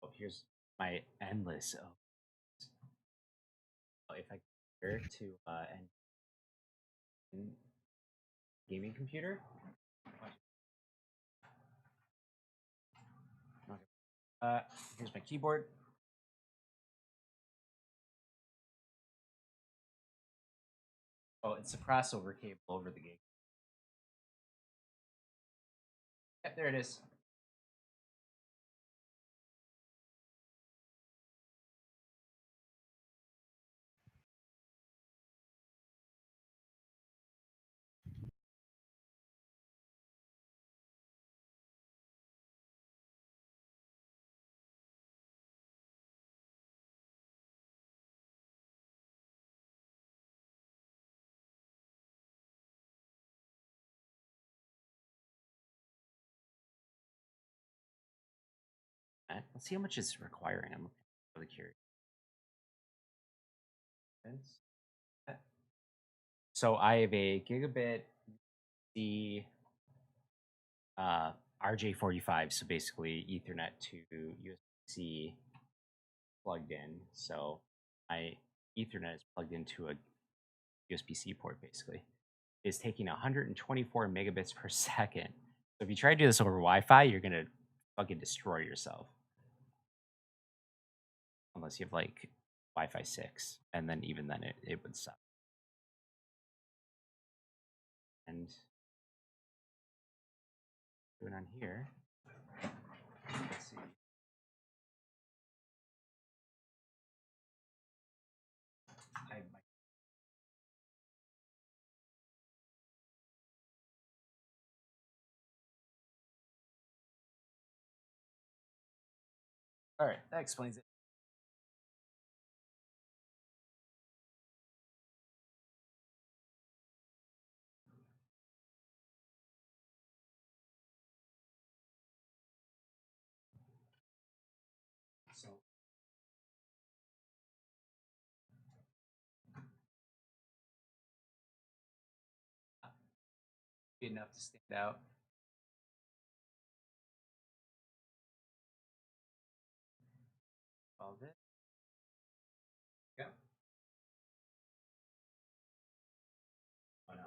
Oh, here's my endless. Oh, if I compare it to an gaming computer. Here's my keyboard. Oh, it's a crossover cable over the gate. Yep, there it is. All right, let's see how much it's requiring. I'm really curious. So I have a gigabit the RJ45, so basically Ethernet to USB-C plugged in. So my Ethernet is plugged into a USB-C port, basically. It's taking 124 megabits per second. So if you try to do this over Wi-Fi, you're gonna fucking destroy yourself. Unless you have like Wi-Fi 6, and then even then it would suck. And going on here, let's see. All right, that explains it. So be enough to stand out. All this. Yeah. Oh no.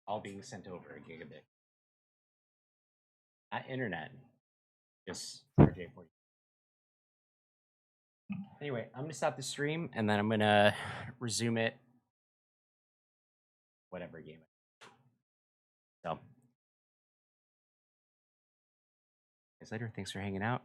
All being sent over a gigabit. Not internet, just RJ40. Anyway, I'm gonna stop the stream and then I'm gonna resume it. Whatever game. So, guys later. Thanks for hanging out.